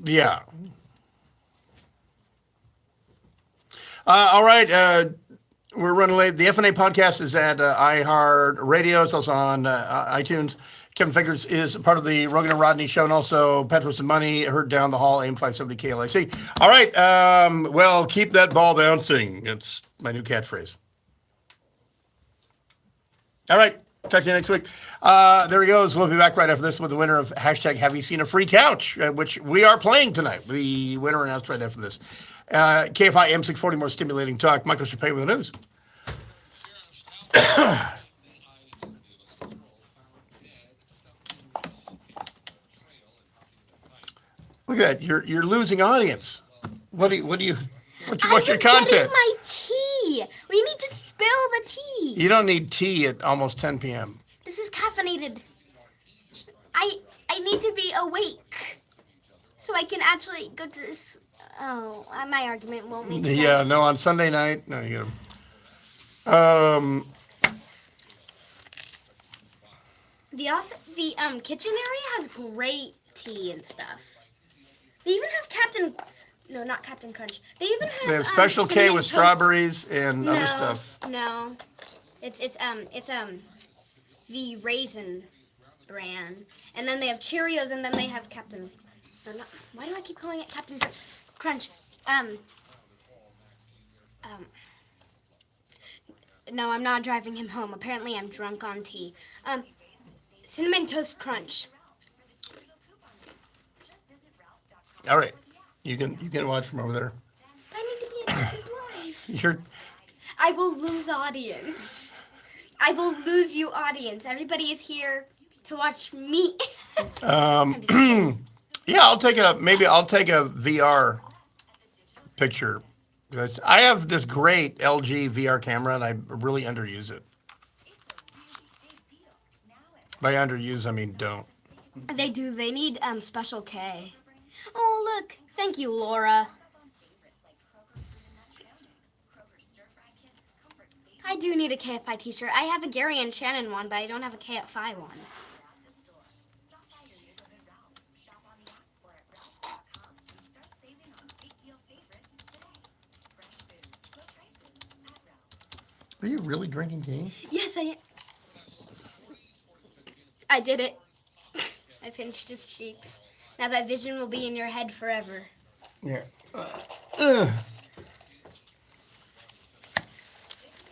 Yeah. All right. We're running late. The FNA podcast is at iHeart Radio. It's also on iTunes. Kevin Figures is part of the Rogan and Rodney show, and also Petros and Money, heard down the hall, AM 570 KLIC. All right. Well, keep that ball bouncing. It's my new catchphrase. All right. Talk to you next week. There he goes. We'll be back right after this with the winner of hashtag Have You Seen a Free Couch, which we are playing tonight. The winner announced right after this. KFI M640, more stimulating talk. Michael Chappé with the news. Look at that. You're losing audience. What's your content? Getting my tea. We need to spill the tea. You don't need tea at almost 10 p.m. This is caffeinated. I need to be awake so I can actually go to this. Oh, my argument won't make sense. Yeah, no, on Sunday night. No, you The kitchen area has great tea and stuff. They even have not Captain Crunch. They even have they have Special K with strawberries and other stuff. No, it's the raisin brand, and then they have Cheerios, and then they have Captain. Why do I keep calling it Captain Crunch? No, I'm not driving him home. Apparently, I'm drunk on tea. Cinnamon Toast Crunch. All right, you can watch from over there. I need to be able to drive. I will lose audience. I will lose you audience. Everybody is here to watch me. Yeah, I'll take a VR picture. Because I have this great LG VR camera and I really underuse it. By underuse, I mean don't. They do. They need Special K. Oh, look. Thank you, Laura. I do need a KFI t-shirt. I have a Gary and Shannon one, but I don't have a KFI one. Are you really drinking tea? Yes, I am. I did it. I pinched his cheeks. Now that vision will be in your head forever. Yeah.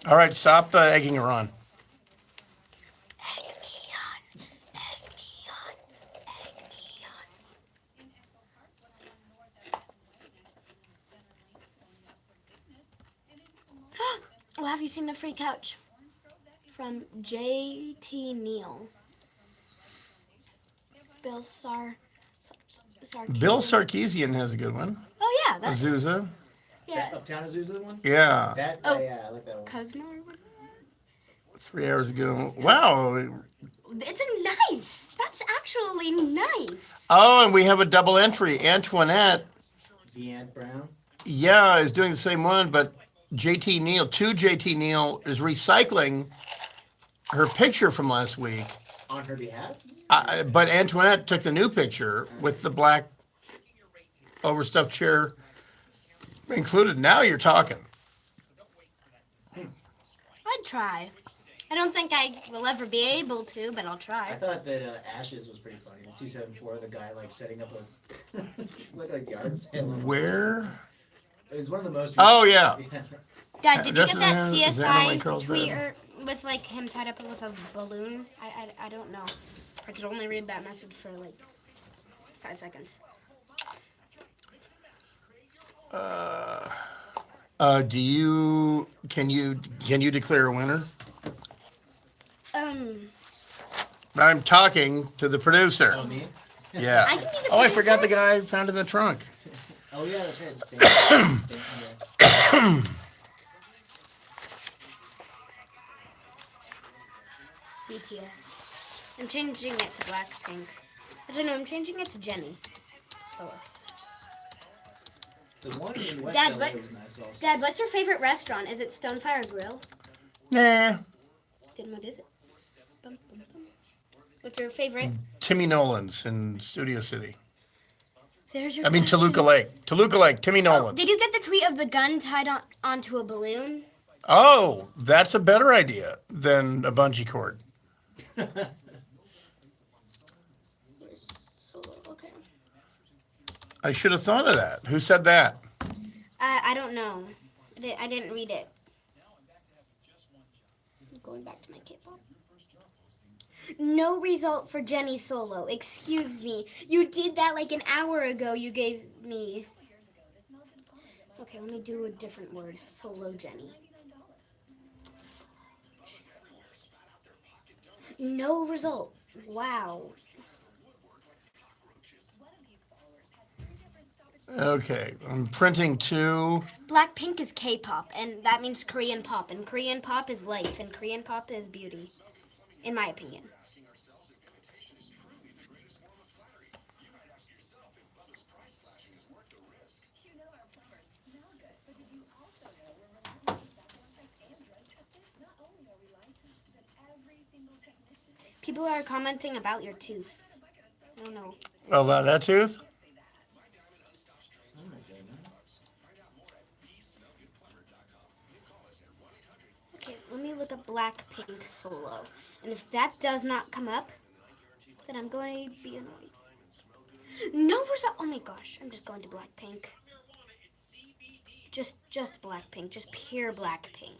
All right, stop egging her on. Egg me on. Egg me on. Egg me on. Well, have you seen the free couch? From J.T. Neal. Bill Sarkeesian has a good one. Oh, yeah. Azusa. Yeah. That Uptown Azusa one? Yeah. I like that one. Cosmo or whatever? 3 hours ago. Wow. It's a nice. That's actually nice. Oh, and we have a double entry. Antoinette, Deanne Brown. yeah, is doing the same one, but JT Neal is recycling her picture from last week. On her behalf? But Antoinette took the new picture with the black overstuffed chair included. Now you're talking. I'd try. I don't think I will ever be able to, but I'll I try. thought that Ashes was pretty funny. The 274, the guy like setting up a it's like yard sale. Where? It was one of the most. Oh, yeah. Dad, did you get that Is that on my CSI girl's tweet bed? with like him tied up with a balloon? I don't know. I could only read that message for like 5 seconds. Can you declare a winner? I'm talking to the producer. Oh, me? Yeah. I can be the Oh, I producer? forgot the guy found in the trunk. Oh yeah, that's right. The BTS. I'm changing it to Blackpink. I don't know, I'm changing it to Jenny. So. The one in West Dad, LA what- was nice also. Dad, what's your favorite restaurant? Is it Stonefire Grill? Nah. Then what is it? Bum, bum, bum. What's your favorite? Timmy Nolan's in Studio City. There's your I mean, question. Toluca Lake, Timmy Nolan's. Did you get the tweet of the gun tied onto a balloon? Oh, that's a better idea than a bungee cord. Okay. I should have thought of that. Who said that? I don't know. I didn't read it. I'm going back to my K-pop. No result for Jenny Solo. Excuse me. You did that like an hour ago you gave me. Okay, let me do a different word. Solo Jenny. No result. Wow. Okay, I'm printing two. Blackpink is K-pop, and that means Korean pop, and Korean pop is life, and Korean pop is beauty, in my opinion. People are commenting about your tooth. I don't know. Oh, about that tooth? Okay, let me look up Blackpink Solo. And if that does not come up, then I'm going to be annoyed. No result. Oh my gosh, I'm just going to Blackpink. Just Blackpink. Just pure Blackpink.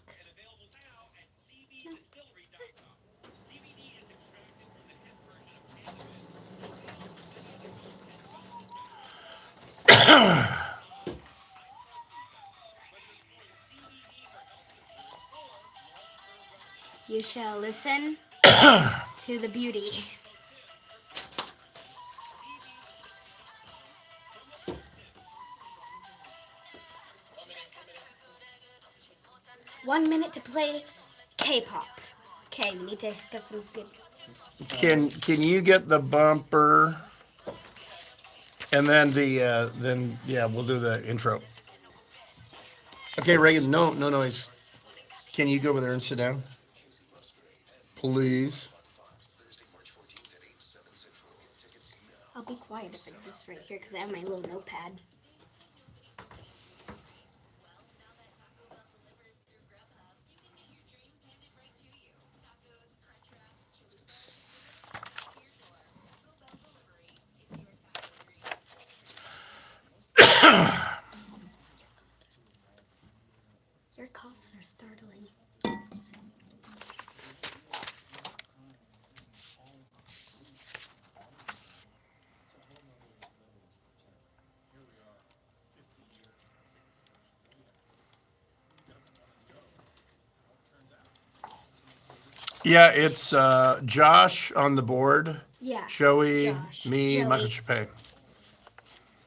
You shall listen to the beauty. One minute to play K-pop. Okay, we need to get some good. Can you get the bumper? And then we'll do the intro. Okay, Reagan, no noise. Can you go over there and sit down? Please. I'll be quiet if I'm just right here because I have my little notepad. Your coughs are startling. Yeah, it's Josh on the board. Yeah. Joey, Josh, me, Joey. Michael Chappé.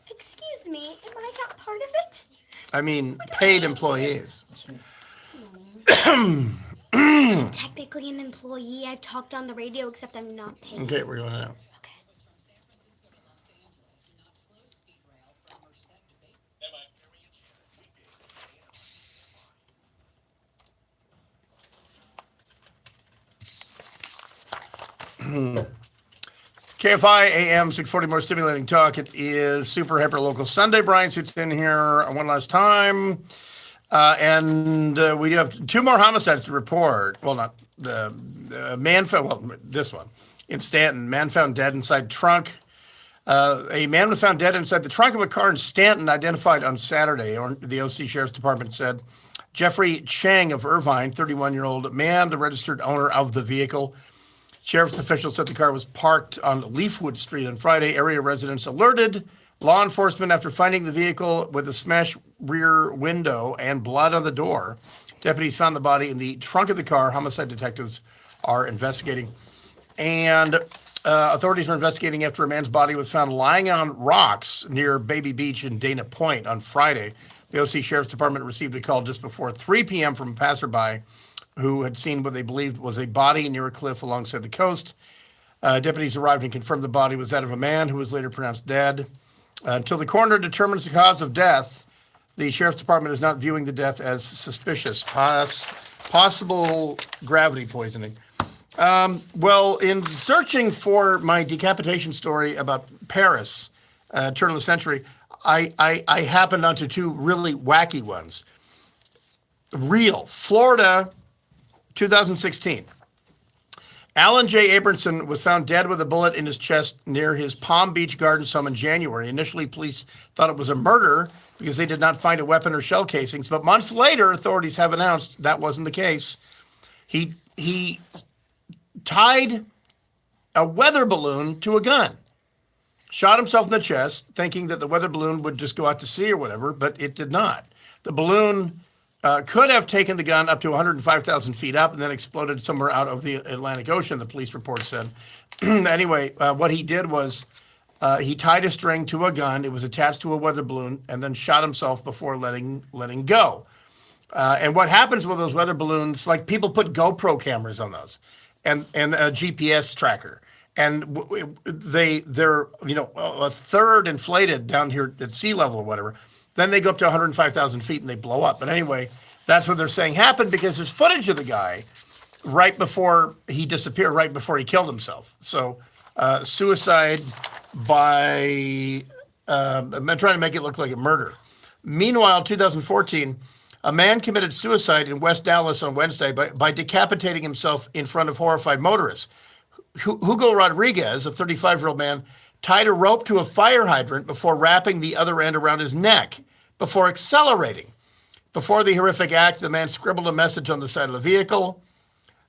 Excuse me, am I not part of it? I mean, paid employees. I'm technically an employee. I've talked on the radio, except I'm not paid. Okay, we're going now. KFI AM 640, more stimulating talk. It is super hyper local Sunday. Brian Suits in here one last time. And we do have two more homicides to report. Well, not the man found, well, this one in Stanton. Man found dead inside trunk. A man was found dead inside the trunk of a car in Stanton, identified on Saturday. Or the OC Sheriff's Department said Jeffrey Chang of Irvine, 31-year-old man, the registered owner of the vehicle. Sheriff's officials said the car was parked on Leafwood Street on Friday. Area residents alerted law enforcement after finding the vehicle with a smashed rear window and blood on the door. Deputies found the body in the trunk of the car. Homicide detectives are investigating. And authorities are investigating after a man's body was found lying on rocks near Baby Beach in Dana Point on Friday. The OC Sheriff's Department received a call just before 3 p.m. from a passerby who had seen what they believed was a body near a cliff alongside the coast. Deputies arrived and confirmed the body was that of a man who was later pronounced dead. Until the coroner determines the cause of death, the Sheriff's Department is not viewing the death as suspicious. Possible gravity poisoning. Well, in searching for my decapitation story about Paris, turn of the century, I happened onto two really wacky ones. Real. Florida, 2016. Alan J. Abramson was found dead with a bullet in his chest near his Palm Beach Gardens home in January. Initially, police thought it was a murder because they did not find a weapon or shell casings. But months later, authorities have announced that wasn't the case. He tied a weather balloon to a gun, shot himself in the chest, thinking that the weather balloon would just go out to sea or whatever, but it did not. The balloon could have taken the gun up to 105,000 feet up and then exploded somewhere out of the Atlantic Ocean, the police report said. Anyway, what he did was he tied a string to a gun. It was attached to a weather balloon and then shot himself before letting go. And what happens with those weather balloons, like people put GoPro cameras on those and a GPS tracker. And they're a third inflated down here at sea level or whatever. Then they go up to 105,000 feet and they blow up. But anyway, that's what they're saying happened because there's footage of the guy right before he disappeared, right before he killed himself. So suicide by, I'm trying to make it look like a murder. Meanwhile, 2014, a man committed suicide in West Dallas on Wednesday by decapitating himself in front of horrified motorists. Hugo Rodriguez, a 35-year-old man, tied a rope to a fire hydrant before wrapping the other end around his neck before accelerating. Before the horrific act, the man scribbled a message on the side of the vehicle.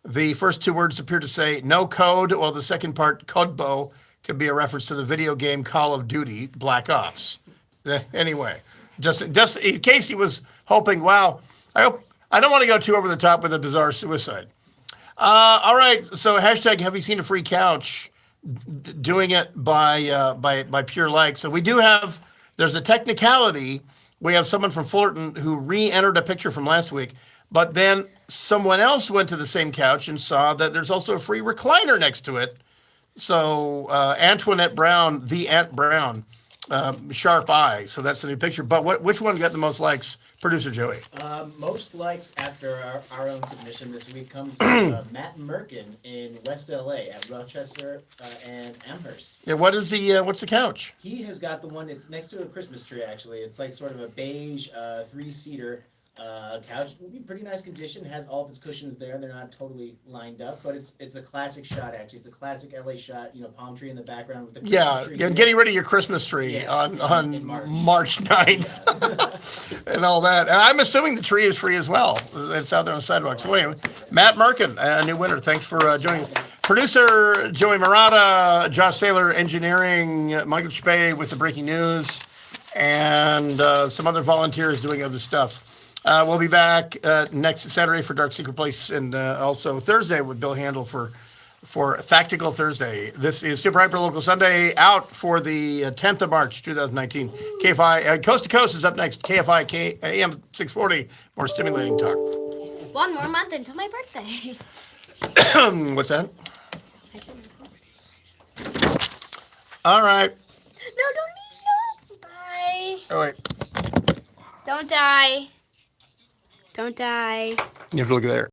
The first two words appear to say no code, while the second part, Codbo, could be a reference to the video game Call of Duty Black Ops. Anyway, just in case he was hoping, wow, I don't want to go too over the top with a bizarre suicide. All right, so hashtag have you seen a free couch? Doing it by pure like. So we do have, there's a technicality. We have someone from Fullerton who re-entered a picture from last week, but then someone else went to the same couch and saw that there's also a free recliner next to it. So Antoinette Brown, the Aunt Brown, sharp eye. So that's the new picture. But which one got the most likes? Producer Joey. Most likes after our own submission this week comes Matt Merkin in West LA at Rochester and Amherst. Yeah, what's the couch? He has got the one, it's next to a Christmas tree actually. It's like sort of a beige 3-seater couch. Pretty nice condition, has all of its cushions there. They're not totally lined up, but it's a classic shot actually. It's a classic LA shot, palm tree in the background with the Christmas tree. And getting rid of your Christmas tree on March 9th and all that. And I'm assuming the tree is free as well. It's out there on the sidewalk. So anyway, Matt Merkin, a new winner. Thanks for joining us. Producer Joey Murata, Josh Saylor, engineering, Michael Chapay with the breaking news, and some other volunteers doing other stuff. We'll be back next Saturday for Dark Secret Place, and also Thursday with Bill Handel for Tactical Thursday. This is Super Hyper Local Sunday, out for the 10th of March, 2019. KFI Coast to Coast is up next. KFI AM 640, more stimulating talk. One more month until my birthday. What's that? All right. No, don't Bye. Oh, wait. Don't die. Don't die. You have to look there.